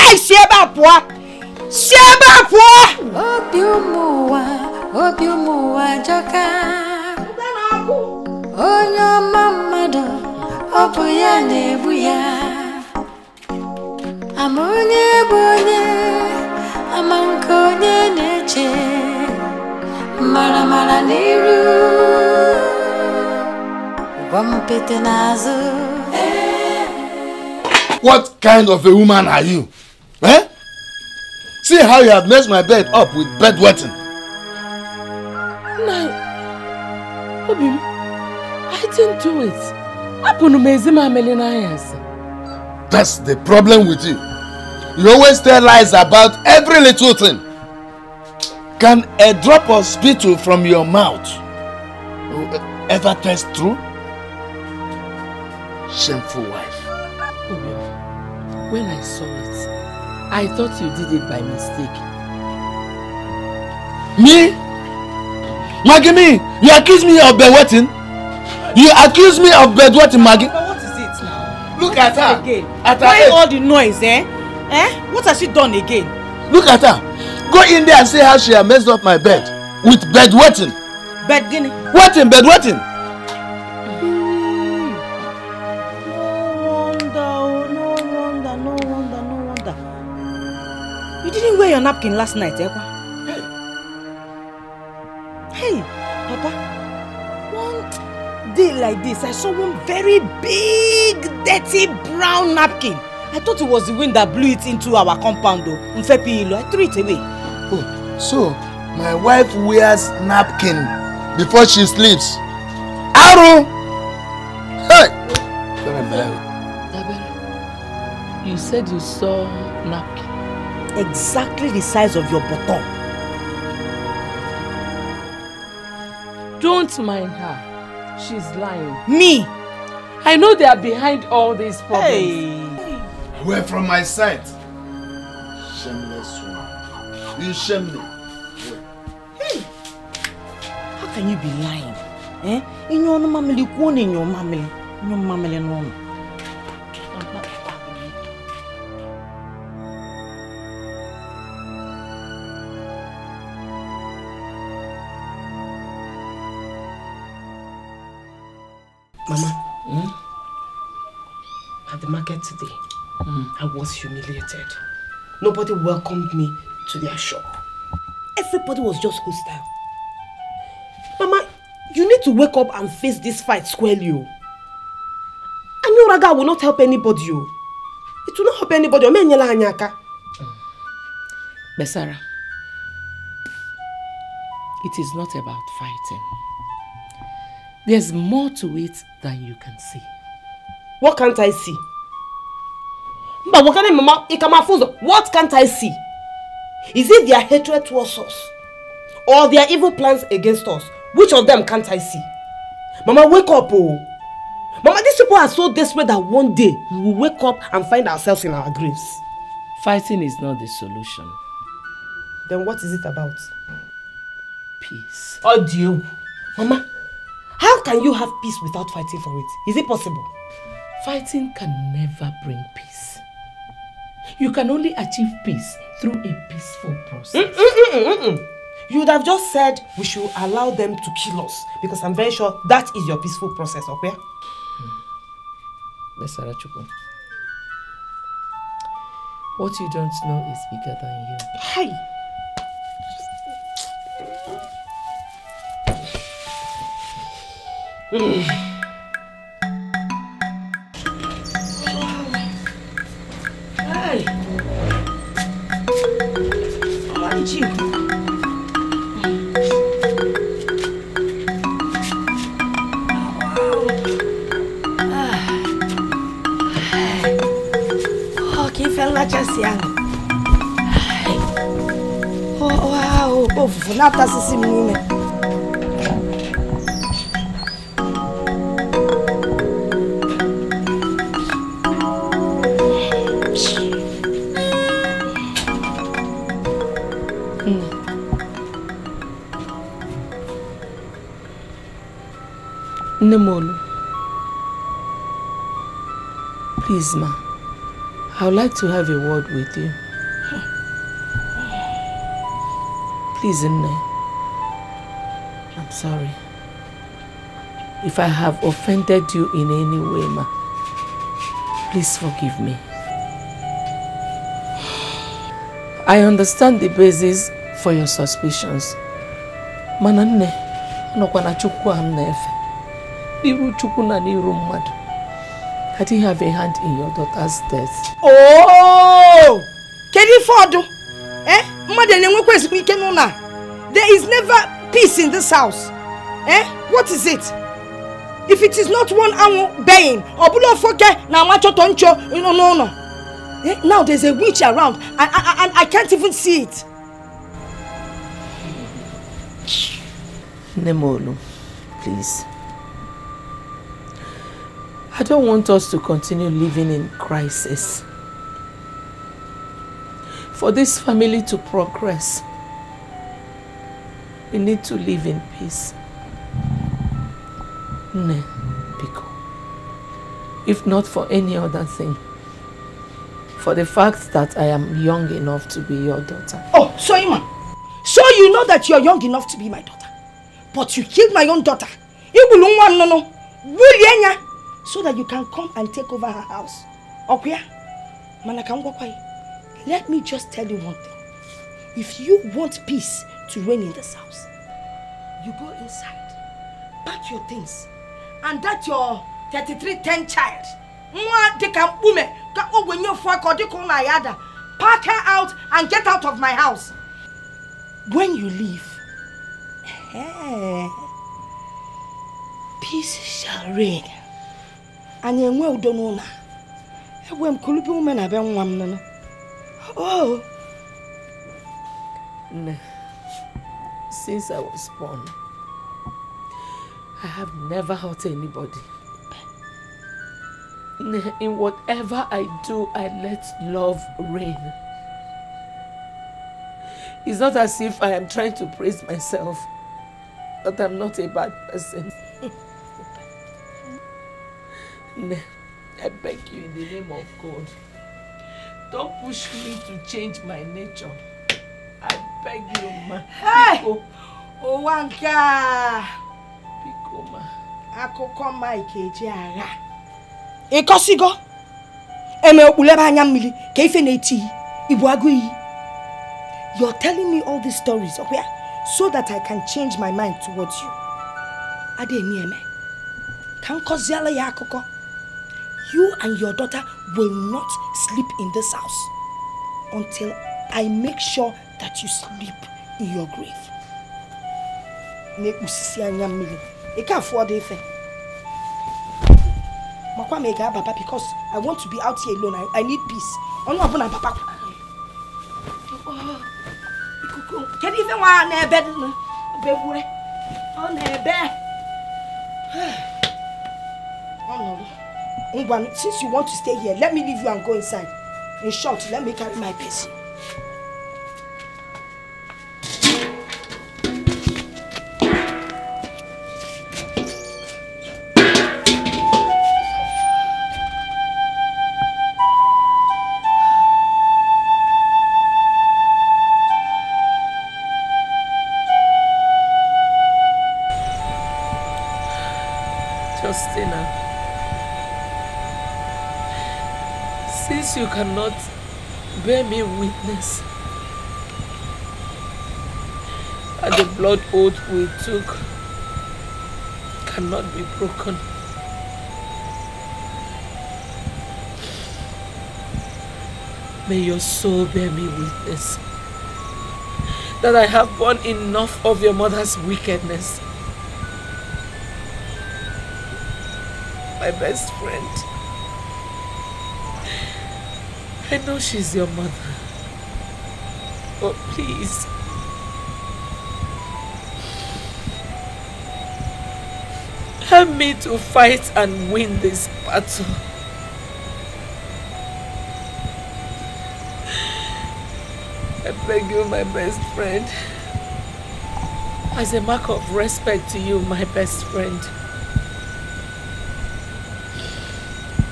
[SPEAKER 3] Obiumuwa joka. Onyo mamado obuya nebuya. Amonye bonye amankonye neche. Mara niru. Wampete nazo.
[SPEAKER 9] What kind of a woman are you? See how you have messed my bed up with bedwetting.
[SPEAKER 5] No, Obim, I didn't do it.
[SPEAKER 9] That's the problem with you. You always tell lies about every little thing. Can a drop of spittle from your mouth ever taste true? Shameful wife.
[SPEAKER 5] When I saw it, I thought you did it by mistake.
[SPEAKER 9] Me? Maggie, you accuse me of bedwetting? You accuse me of bedwetting, Maggie?
[SPEAKER 6] But what is it now?
[SPEAKER 9] Look at her.
[SPEAKER 6] Again.
[SPEAKER 9] Why
[SPEAKER 6] all the noise, What has she done again?
[SPEAKER 9] Look at her. Go in there and see how she has messed up my bed with bedwetting.
[SPEAKER 6] Bedwetting?
[SPEAKER 9] Wetting, bedwetting.
[SPEAKER 6] No wonder. You didn't wear your napkin last night, Hey, Papa. One day like this, I saw one very big, dirty brown napkin. I thought it was the wind that blew it into our compound, though. I threw it away.
[SPEAKER 9] Oh, so my wife wears napkin before she sleeps. Aro! Hey!
[SPEAKER 5] You said you saw napkin.
[SPEAKER 6] Exactly the size of your bottom.
[SPEAKER 5] Don't mind her. She's lying.
[SPEAKER 6] Me?
[SPEAKER 5] I know they are behind all these problems.
[SPEAKER 6] Hey.
[SPEAKER 9] Away from my sight. Shameless one. You shame me.
[SPEAKER 6] Hey. How can you be lying? In your family, one in your family. In your family, no.
[SPEAKER 4] Mama, at the market today, I was humiliated. Nobody welcomed me to their shop. Everybody was just hostile. Mama, you need to wake up and face this fight squarely. I know Raga will not help anybody. It will not help anybody.
[SPEAKER 5] Besara, it is not about fighting. There's more to it than you can see.
[SPEAKER 4] What can't I see? What can't I see? Is it their hatred towards us? Or their evil plans against us? Which of them can't I see? Mama, wake up, oh. Mama, these people are so desperate that one day we will wake up and find ourselves in our graves.
[SPEAKER 5] Fighting is not the solution.
[SPEAKER 4] Then what is it about?
[SPEAKER 5] Peace.
[SPEAKER 4] Oh dear. Mama, how can you have peace without fighting for it? Is it possible?
[SPEAKER 5] Fighting can never bring peace. You can only achieve peace through a peaceful process.
[SPEAKER 4] You would have just said we should allow them to kill us, because I'm very sure that is your peaceful process, okay?
[SPEAKER 5] Besara Chukwu, what you don't know is bigger than you.
[SPEAKER 4] Hi.
[SPEAKER 6] Hey. What did you? Just young. Oh wow, both for not as a woman.
[SPEAKER 5] Nemolu, please, ma. I would like to have a word with you. Please, Nne. I'm sorry. If I have offended you in any way, ma, please forgive me. I understand the basis for your suspicions. Mana Nne, anokwana chukwu amnefe. Niru chukwu na niru mmadu. I didn't have a hand in your daughter's death.
[SPEAKER 2] Oh! There is never peace in this house. What is it? If it is not one hour baying, or no. Now there's a witch around, and I can't even see it.
[SPEAKER 5] Nemolu, please. I don't want us to continue living in crisis. For this family to progress, we need to live in peace. Ne, Biko. If not for any other thing, for the fact that I am young enough to be your daughter.
[SPEAKER 2] Oh, so Ima, so you know that you are young enough to be my daughter, but you killed my own daughter. So that you can come and take over her house. Okay? Let me just tell you one thing. If you want peace to reign in this house, you go inside, pack your things, and that your 3310 child, pack her out and get out of my house. When you leave, peace shall reign. And When Kulubi woman have been one. Oh.
[SPEAKER 5] Since I was born, I have never hurt anybody. In whatever I do, I let love reign. It's not as if I am trying to praise myself, but I'm not a bad person. I beg you in the name of God, don't push me to change my nature. I beg you, ma.
[SPEAKER 2] Hey! Owanka!
[SPEAKER 5] Pico, ma.
[SPEAKER 2] Akoko Mike Jara. Ekosigo. Eme uleba nyamili. Keife neti. Ibuagui. You're telling me all these stories, okay? So that I can change my mind towards you. Ade nieme. Kankoziala ya akoko. You and your daughter will not sleep in this house until I make sure that you sleep in your grave. Make usisi anyamili. I can't afford it. Makwa mega papa because I want to be out here alone. I need peace. Onu abuna papa. Can even one na bed no? Bewe. On her bed. Oh no. Since you want to stay here, let me leave you and go inside. In short, let me carry my piece.
[SPEAKER 5] Justina, since you cannot bear me witness and the blood oath we took cannot be broken, may your soul bear me witness that I have borne enough of your mother's wickedness. My best friend, I know she's your mother, but please, help me to fight and win this battle. I beg you, my best friend, as a mark of respect to you, my best friend,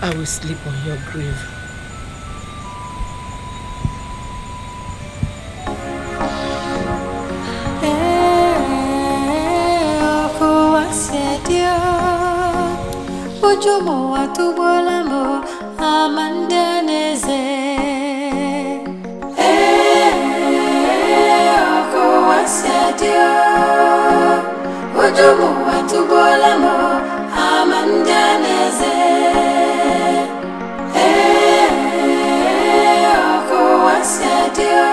[SPEAKER 5] I will sleep on your grave.
[SPEAKER 3] Ojomo atubolamo amandaneze. Oko asedio. Ojomo atubolamo amandaneze. Oko asedio.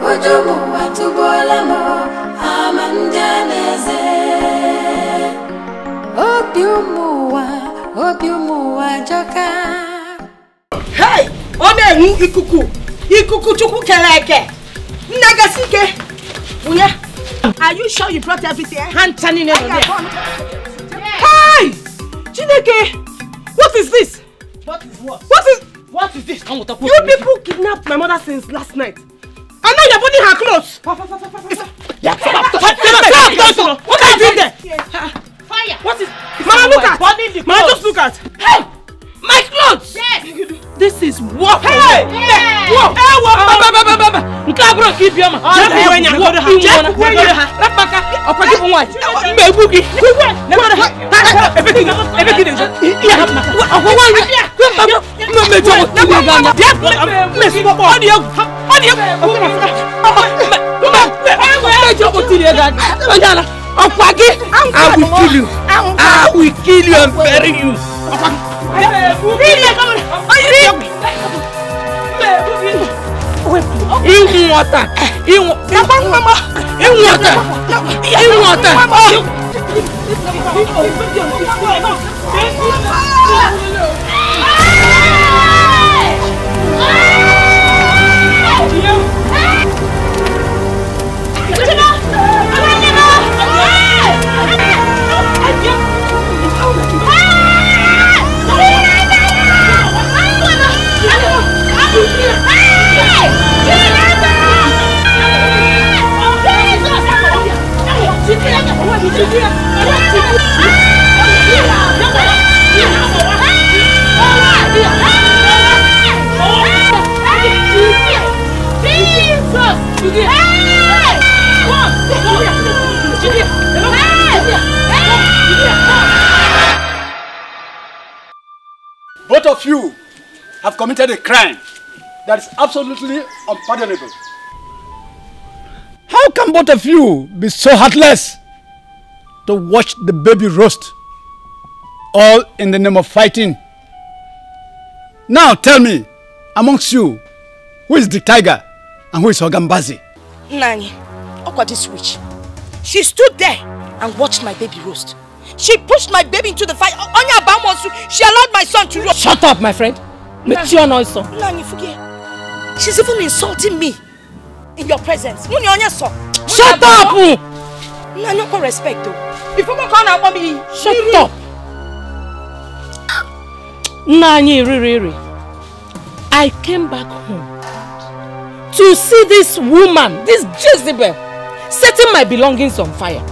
[SPEAKER 3] Ojomo atubolamo amandaneze. Obiumuwa joka.
[SPEAKER 2] Hey! Ome ikuku. Ikuku chuku keleke. Nagasike. Unya. Are you sure you brought everything?
[SPEAKER 4] Hand-turning it on there.
[SPEAKER 2] Hey! Chineke! What is this?
[SPEAKER 4] What is what?
[SPEAKER 2] What is this?
[SPEAKER 4] You people kidnapped my mother since last night. And now you're burning her clothes. What are you doing there?
[SPEAKER 7] Fire!
[SPEAKER 4] What is... Mama, look at! Mama, just look at! Hey! My clothes!
[SPEAKER 7] Yes!
[SPEAKER 5] This is war.
[SPEAKER 4] Hey!
[SPEAKER 5] War! Keep your man. I will kill you. I will kill you and bury you. In water. In water.
[SPEAKER 11] Both of you have committed a crime that is absolutely unpardonable. How can both of you be so heartless to watch the baby roast, all in the name of fighting? Now tell me, amongst you, who is the tiger and who is Ogambazi?
[SPEAKER 2] Nani, Okwa this witch. She stood there and watched my baby roast. She pushed my baby into the fire. Onya Bamonsu, she allowed my son to roast.
[SPEAKER 5] Shut up, my friend. Mature noise.
[SPEAKER 2] Nani, forget. She's even insulting me in your presence.
[SPEAKER 5] Shut up!
[SPEAKER 2] Nani, no respect though. If you can't have me,
[SPEAKER 5] shut up. Nani, really. I came back home to see this woman, this Jezebel, setting my belongings on fire.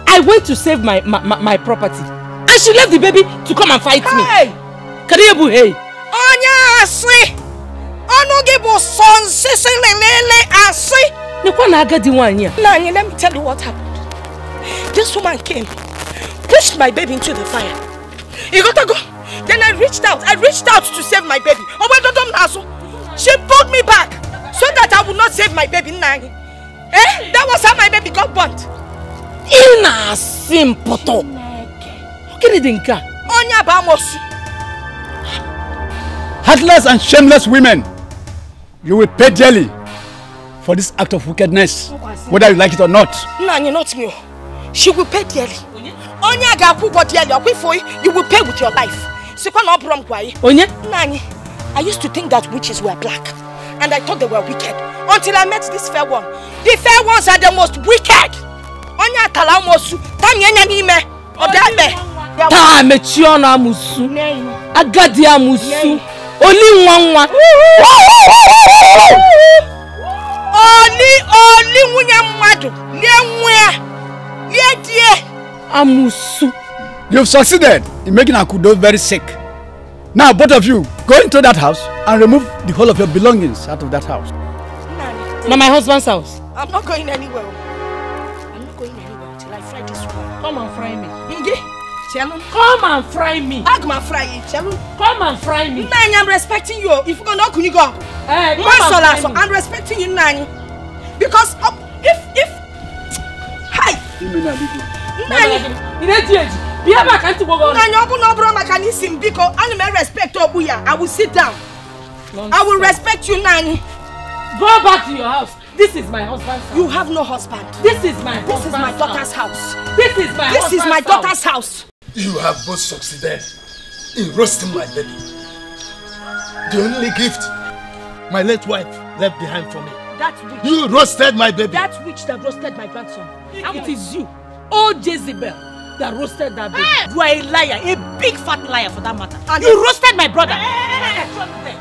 [SPEAKER 5] I went to save my property, and she left the baby to come and fight me. Karibu, hey.
[SPEAKER 2] Onya asri, onogibo son sisilele asri. Nani, let me tell you what happened. This woman came, pushed my baby into the fire. You gotta go. Then I reached out to save my baby. She pulled me back so that I would not save my baby. Nani. That was how my baby got burnt.
[SPEAKER 5] Ina simpoto. Okiridinka.
[SPEAKER 2] Onya bamosu.
[SPEAKER 11] Heartless and shameless women, you will pay dearly for this act of wickedness, whether you like it or not.
[SPEAKER 2] Nani, not me. She will pay dearly. Onya gaku go dearly. You will pay with your life.
[SPEAKER 5] Onye?
[SPEAKER 2] Nani, I used to think that witches were black, and I thought they were wicked until I met this fair one. The fair ones are the most wicked. Onya talamosu, tanyenya nime, odabe.
[SPEAKER 5] Ta mechiona musu, agadia musu, oli nwanwa. Oli
[SPEAKER 2] munya mmadu, lienwe, liedie.
[SPEAKER 5] Amusu.
[SPEAKER 11] You've succeeded in making Akudo very sick. Now both of you, go into that house and remove the whole of your belongings out of that house.
[SPEAKER 5] Now my husband's house.
[SPEAKER 2] I'm not going anywhere. I'm not going anywhere until I fry this one.
[SPEAKER 5] Come and fry me.
[SPEAKER 2] Come and fry me. Come and fry it.
[SPEAKER 5] Come and fry me.
[SPEAKER 2] Nani, I'm respecting you. If you go, no, you go. I'm respecting you, Nani. Because if hi.
[SPEAKER 5] Nani.
[SPEAKER 2] I will sit down. I will respect you, Nani.
[SPEAKER 5] Go back to your house. This is my husband's house.
[SPEAKER 2] You have no husband.
[SPEAKER 5] This is my
[SPEAKER 2] daughter's house.
[SPEAKER 5] This is my
[SPEAKER 2] daughter's house.
[SPEAKER 9] You have both succeeded in roasting my baby. The only gift my late wife left behind for me.
[SPEAKER 2] That witch.
[SPEAKER 9] You roasted my baby.
[SPEAKER 2] That witch that roasted my grandson.
[SPEAKER 5] It is you, old Jezebel, that roasted that baby.
[SPEAKER 6] You are a liar, a big fat liar for that matter. And you roasted my brother.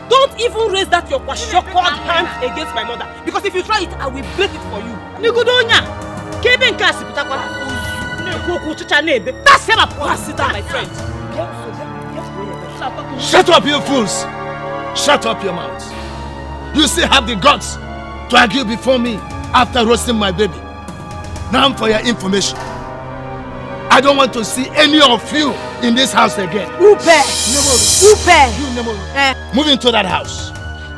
[SPEAKER 6] Don't even raise that your short hand against my mother. Because if you try it, I will break it for you. Nigudonya, Kevin Kasi Pitakwa. That's him up. Sit down, my friend.
[SPEAKER 9] Shut up, you fools. Shut up your mouths. You still have the guts to argue before me after roasting my baby. Now for your information, I don't want to see any of you in this house again. Move into that house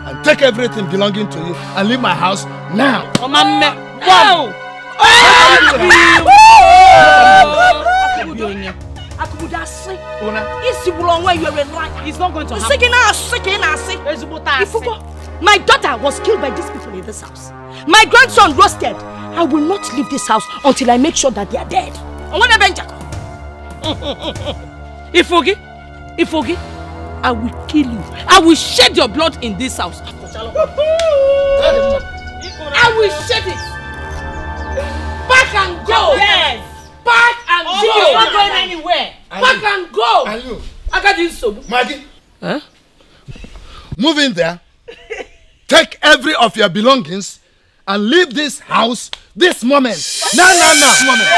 [SPEAKER 9] and take everything belonging to you and leave my house now.
[SPEAKER 5] No!
[SPEAKER 6] He's not going to happen.
[SPEAKER 2] My daughter was killed by these people in this house. My grandson roasted. I will not leave this house until I make sure that they are dead.
[SPEAKER 5] Ifogi, I will kill you. I will shed your blood in this house. I will shed it. Back and go.
[SPEAKER 6] Yes.
[SPEAKER 5] Back and go.
[SPEAKER 6] You're not going anywhere.
[SPEAKER 5] Back and go.
[SPEAKER 9] And you,
[SPEAKER 5] I got this so.
[SPEAKER 9] Maggie.
[SPEAKER 5] Huh?
[SPEAKER 9] Move in there. Take every of your belongings and leave this house this moment. No. Moment.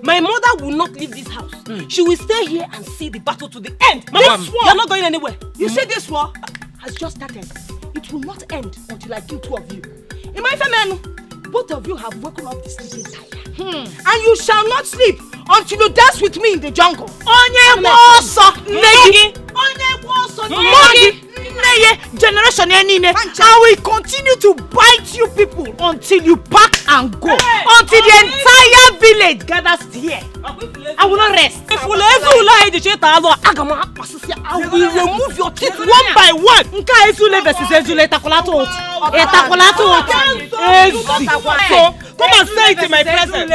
[SPEAKER 6] My mother will not leave this house. She will stay here and see the battle to the end. This war, you're not going anywhere. You see, this war has just started. It will not end until I kill two of you.
[SPEAKER 2] In my family, both of you have woken up this sleeping tiger. And you shall not sleep until you dance with me in the jungle.
[SPEAKER 6] Generation I will continue to bite you people until you pack and go. Until the entire village gathers here. I will not rest. I will remove your teeth one by one.
[SPEAKER 4] Come and say it in my presence.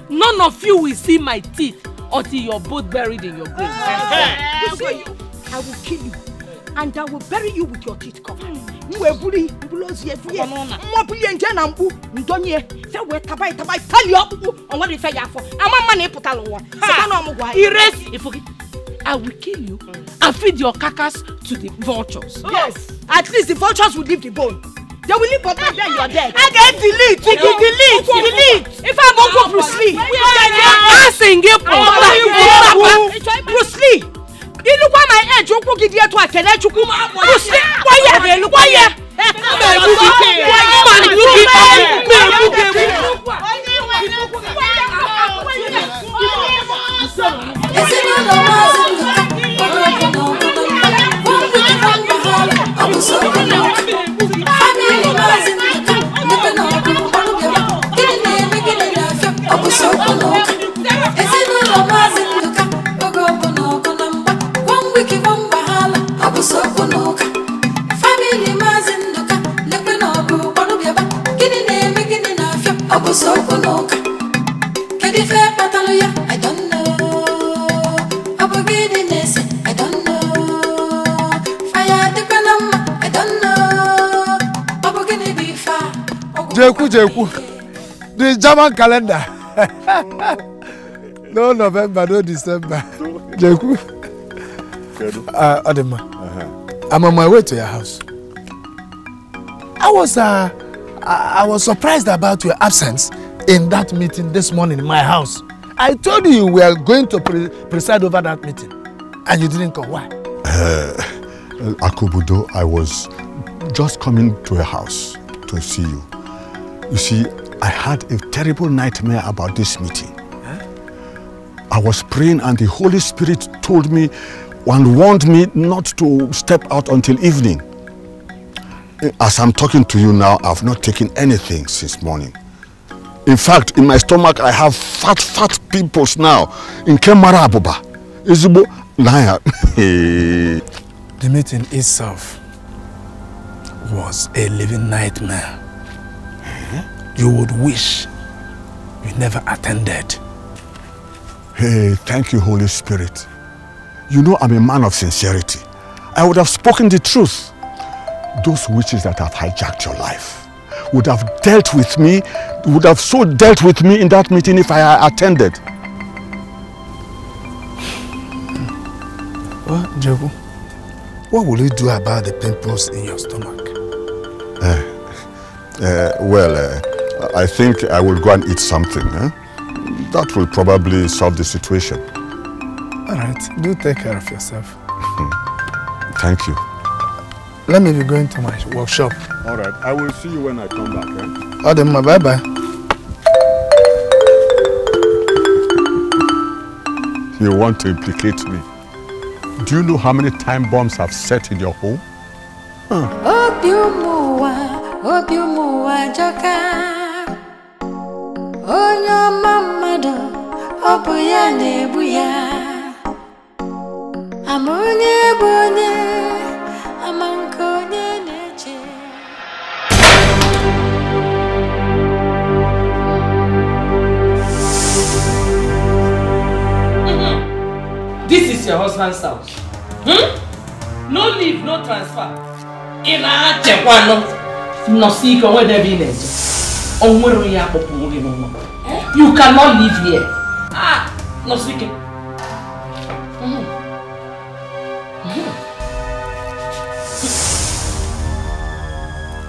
[SPEAKER 5] None of you will see my teeth until you're both buried in your grave.
[SPEAKER 2] I will kill you, and I will bury you with your teeth covered. You will bully, bully,
[SPEAKER 5] I will kill you and feed your carcass to the vultures.
[SPEAKER 2] Yes, at least the vultures will leave the bone. They will leave, but then you are dead.
[SPEAKER 6] I get delete.
[SPEAKER 2] If I won't go Bruce Lee, Bruce Lee. You look at my edge. You could get to a Kenneth. Bruce Lee, why?
[SPEAKER 3] I don't know. I don't know. Fire the Panama, I don't know.
[SPEAKER 9] Jeku, the German calendar. No November, no December. Jeku. Adema, I'm on my way to your house. I was surprised about your absence in that meeting this morning in my house. I told you we were going to preside over that meeting, and you didn't come. Why?
[SPEAKER 8] Akubudo, I was just coming to your house to see you. You see, I had a terrible nightmare about this meeting. I was praying and the Holy Spirit told me and warned me not to step out until evening. As I'm talking to you now, I've not taken anything since morning. In fact, in my stomach, I have fat pimples now. In Kemara Abuba. Izubo Naya.
[SPEAKER 9] The meeting itself was a living nightmare. You would wish you never attended.
[SPEAKER 8] Hey, thank you, Holy Spirit. You know I'm a man of sincerity. I would have spoken the truth. Those witches that have hijacked your life would have dealt with me, would have so dealt with me in that meeting if I attended.
[SPEAKER 9] Well, Jogo, what will you do about the pimples in your stomach?
[SPEAKER 8] I think I will go and eat something. That will probably solve the situation.
[SPEAKER 9] All right, do take care of yourself.
[SPEAKER 8] Thank you.
[SPEAKER 9] Let me be going to my workshop.
[SPEAKER 8] All right, I will see you when I come back.
[SPEAKER 9] Adema, bye-bye.
[SPEAKER 8] You want to implicate me? Do you know how many time bombs I've set in your home?
[SPEAKER 3] Obiumuwa joka Onyo mamado Obuya nebuya Amonye bonye Amankonye neche.
[SPEAKER 5] This is your husband's house. No leave, no transfer. Ina chekwano. No see where they be nature. You cannot live here. No speaking.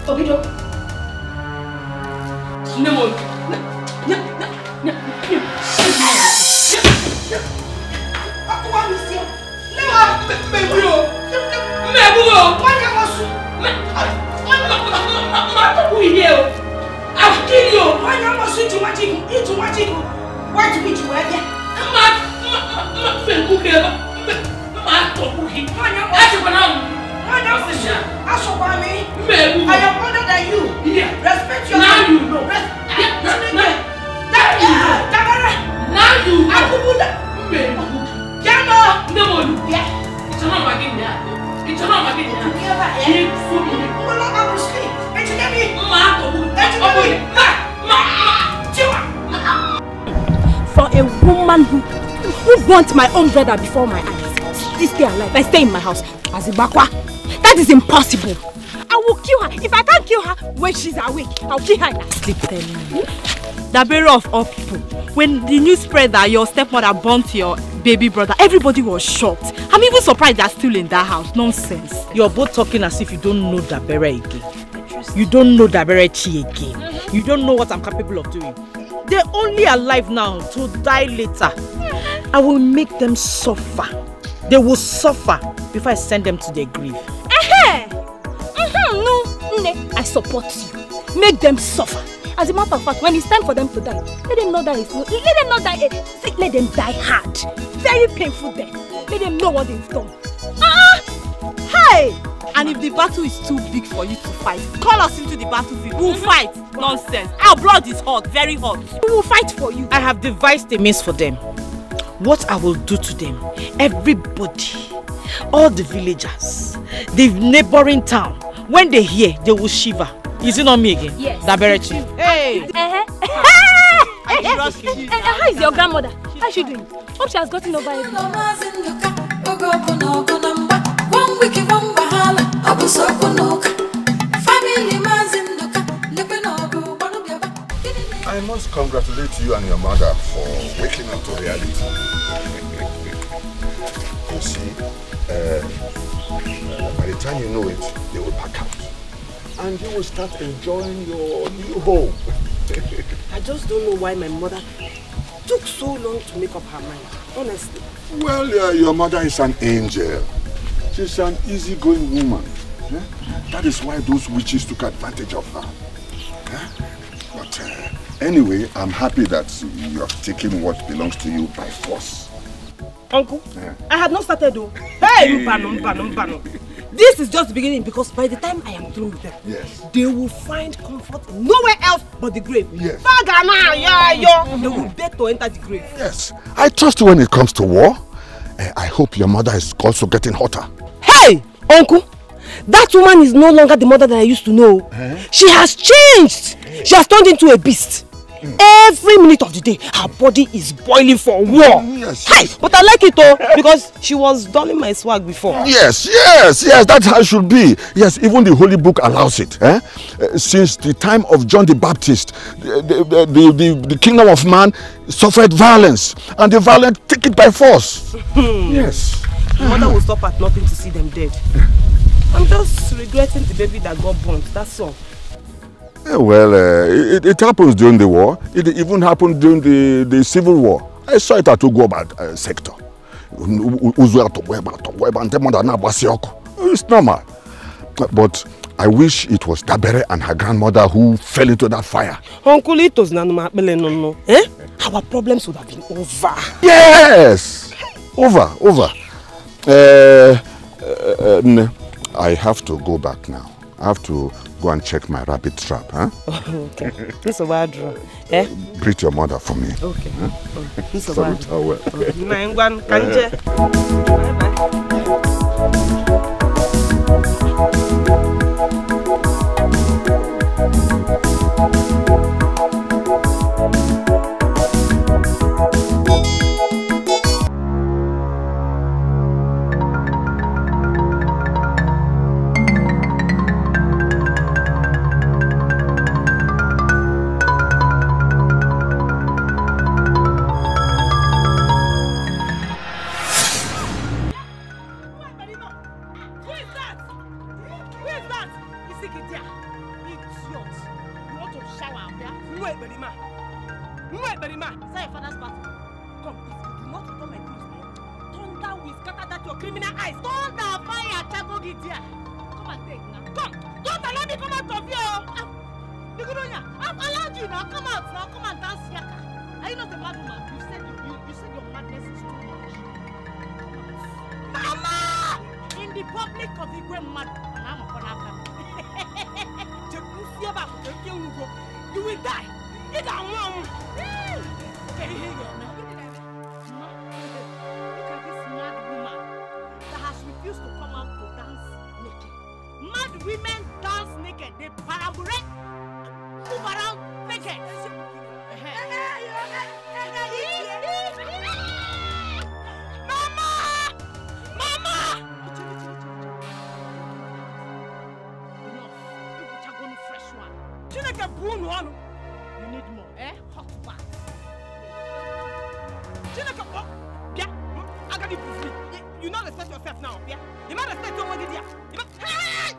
[SPEAKER 5] Obido. Nemo.
[SPEAKER 2] I'll kill you. Why not eat too much? Why do we do it? I am older than you. Respect your now you know. Now you
[SPEAKER 7] for a woman who wants my own brother before my eyes, still stay alive, I stay in my house. Azibakwa, that is impossible. I will kill her. If I can't kill her when she's awake, I'll kill her in her sleep. The bearer of all people, when the news spread that your stepmother burnt your baby brother, everybody was shocked. I'm even surprised they're still in that house. Nonsense.
[SPEAKER 6] You're both talking as if you don't know Ebere again. You don't know Ebere Chi again. You don't know what I'm capable of doing. They're only alive now to die later. I will make them suffer. They will suffer before I send them to their grave.
[SPEAKER 7] No, I support you. Make them suffer. As a matter of fact, when it's time for them to die, let them not die. Let them die hard. Very painful death. Let them know what they've done. Hey! And if the battle is too big for you to fight, call us into the battlefield. We'll fight. Nonsense. Our blood is hot, very hot. We will fight for you.
[SPEAKER 6] I have devised a means for them. What I will do to them, everybody, all the villagers, the neighboring town, when they hear, they will shiver. Is it not me again?
[SPEAKER 7] Yes.
[SPEAKER 6] Ebere Chi. Hey!
[SPEAKER 7] How is your grandmother? How is she doing? Hope she has gotten over it.
[SPEAKER 8] I must congratulate you and your mother for waking up to reality. You see, by the time you know it, they will pack out. And you will start enjoying your new home.
[SPEAKER 4] I just don't know why my mother took so long to make up her mind, honestly.
[SPEAKER 8] Well, your mother is an angel. She's an easygoing woman. Yeah? That is why those witches took advantage of her. Yeah? But anyway, I'm happy that you have taken what belongs to you by force.
[SPEAKER 4] Uncle, I have not started though. Hey! This is just the beginning because by the time I am through with them, they will find comfort nowhere else but the grave.
[SPEAKER 8] Yes.
[SPEAKER 4] They will beg to enter the grave.
[SPEAKER 8] Yes. I trust you when it comes to war. I hope your mother is also getting hotter.
[SPEAKER 4] Hey, Uncle! That woman is no longer the mother that I used to know. She has changed. She has turned into a beast. Every minute of the day, her body is boiling for war.
[SPEAKER 8] Yes.
[SPEAKER 4] Hey, but I like it though, because she was dulling my swag before.
[SPEAKER 8] Yes, that's how it should be. Yes, even the Holy Book allows it. Since the time of John the Baptist, the kingdom of man suffered violence, and the violent take it by force. Yes.
[SPEAKER 4] Mother will stop at nothing to see them dead. I'm just regretting the baby that got burnt, that's all.
[SPEAKER 8] Well, it happens during the war. It even happened during the Civil War. I saw it at Ugoba sector. It's normal. But I wish it was Ebere and her grandmother who fell into that fire.
[SPEAKER 4] Uncle, it was no. Our problems would have been over.
[SPEAKER 8] Yes! Over. I have to go back now. I have to go and check my rabbit trap, huh?
[SPEAKER 4] Okay. This is a bad draw.
[SPEAKER 8] Greet your mother for me.
[SPEAKER 4] Okay.
[SPEAKER 8] Huh?
[SPEAKER 4] This is a bad draw. will scatter that your criminal eyes. Don't fire Chago Gidia. Come and take now. Come. Don't allow me come out of here. I've allowed you now. Come out now. Come and dance here. Are you not a mad woman? You said your madness is too much. Mama! In the public of the great mad, you will die. You got one. Can you hear me? Look at this mad woman that has refused to come out to dance naked. Mad women dance naked. They parabolate, move around naked. Mama! Mama! Enough. You're going to fresh one. You need a brown one. You need more, hot bath. Yeah, I got it. You not respect yourself now, yeah? You might respect somebody there. You must. Hey!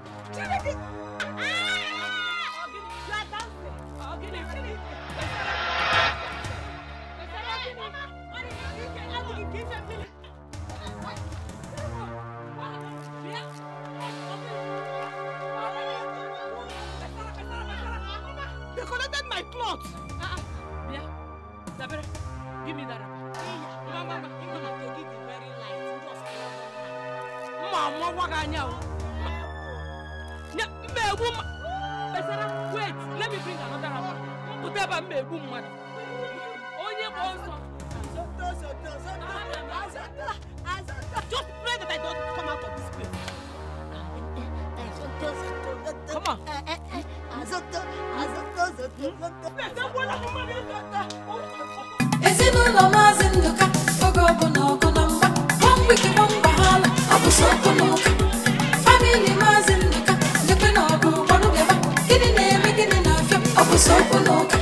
[SPEAKER 4] You are dancing. They collected my clothes. Ebere, give me that. Mama, you gonna take it very light. Mama, what are you? Wait, let me bring another one. Whatever me woman. Only also. Just pray that I don't come out of this place. Come on.
[SPEAKER 3] Ezinụlọ Maazị Nduka oge ọbụla ọgụ na mgba wiki gbamba hala ọ bụ sọkụ n'ụka famili Maazị Nduka ndekwe na ọgụ gbọrọ gaba gịnị na-eme gịnị na-afịa ọ bụ sọkụ n'ụka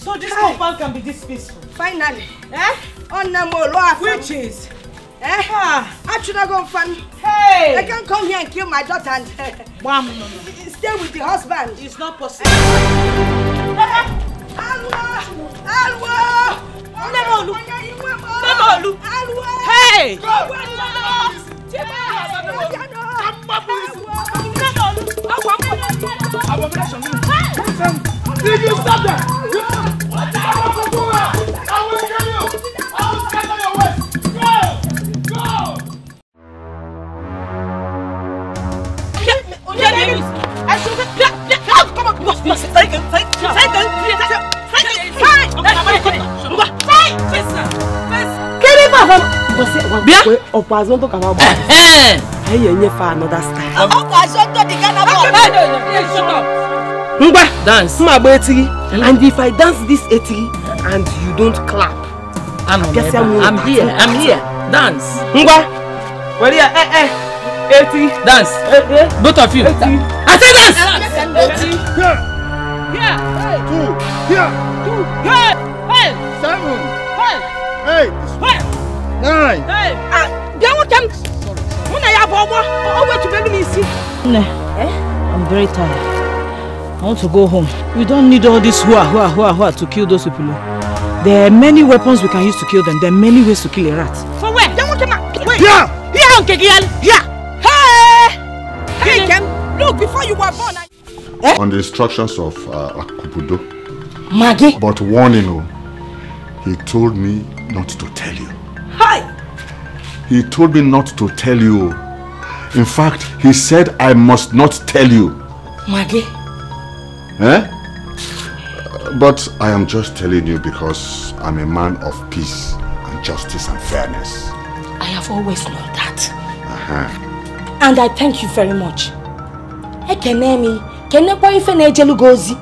[SPEAKER 4] So this compound can be this peaceful.
[SPEAKER 2] Finally. On the more which is I should not go fun. Hey! I can't come here and kill my daughter and stay with the husband.
[SPEAKER 4] It's not possible. Hey!
[SPEAKER 9] Did you stop that? What the hell? I will kill you! I will scatter your waist! Go!
[SPEAKER 4] Come on! Get him off! Bia? Opazonto kama boy. Hey, you for another style.
[SPEAKER 2] Opazonto the Ghana boy.
[SPEAKER 4] Shut up. Ngba, dance. And if I dance this etiri and you don't clap, I'm here. Dance. Ngba. Where you? Etiri. Dance. Both of you. I say dance. Here.
[SPEAKER 9] 2. Here.
[SPEAKER 4] 2. Hey.
[SPEAKER 9] 7.
[SPEAKER 4] Hey.
[SPEAKER 9] 8. 9.
[SPEAKER 4] Hey.
[SPEAKER 6] I'm very tired. I want to go home. We don't need all this hua to kill those people. There are many weapons we can use to kill them. There are many ways to kill a rat.
[SPEAKER 4] For where? Wait.
[SPEAKER 9] Yeah.
[SPEAKER 2] Hey, Kem, look, before you were born.
[SPEAKER 8] On the instructions of Akubudo.
[SPEAKER 2] Maggie.
[SPEAKER 8] But warning you, he told me not to tell you.
[SPEAKER 2] Hi.
[SPEAKER 8] He told me not to tell you. In fact, he said I must not tell you.
[SPEAKER 2] Maggie.
[SPEAKER 8] But I am just telling you because I'm a man of peace and justice and fairness.
[SPEAKER 2] I have always known that. And I thank you very much. Ekenemi, kenekwa ife na ejelu gozi.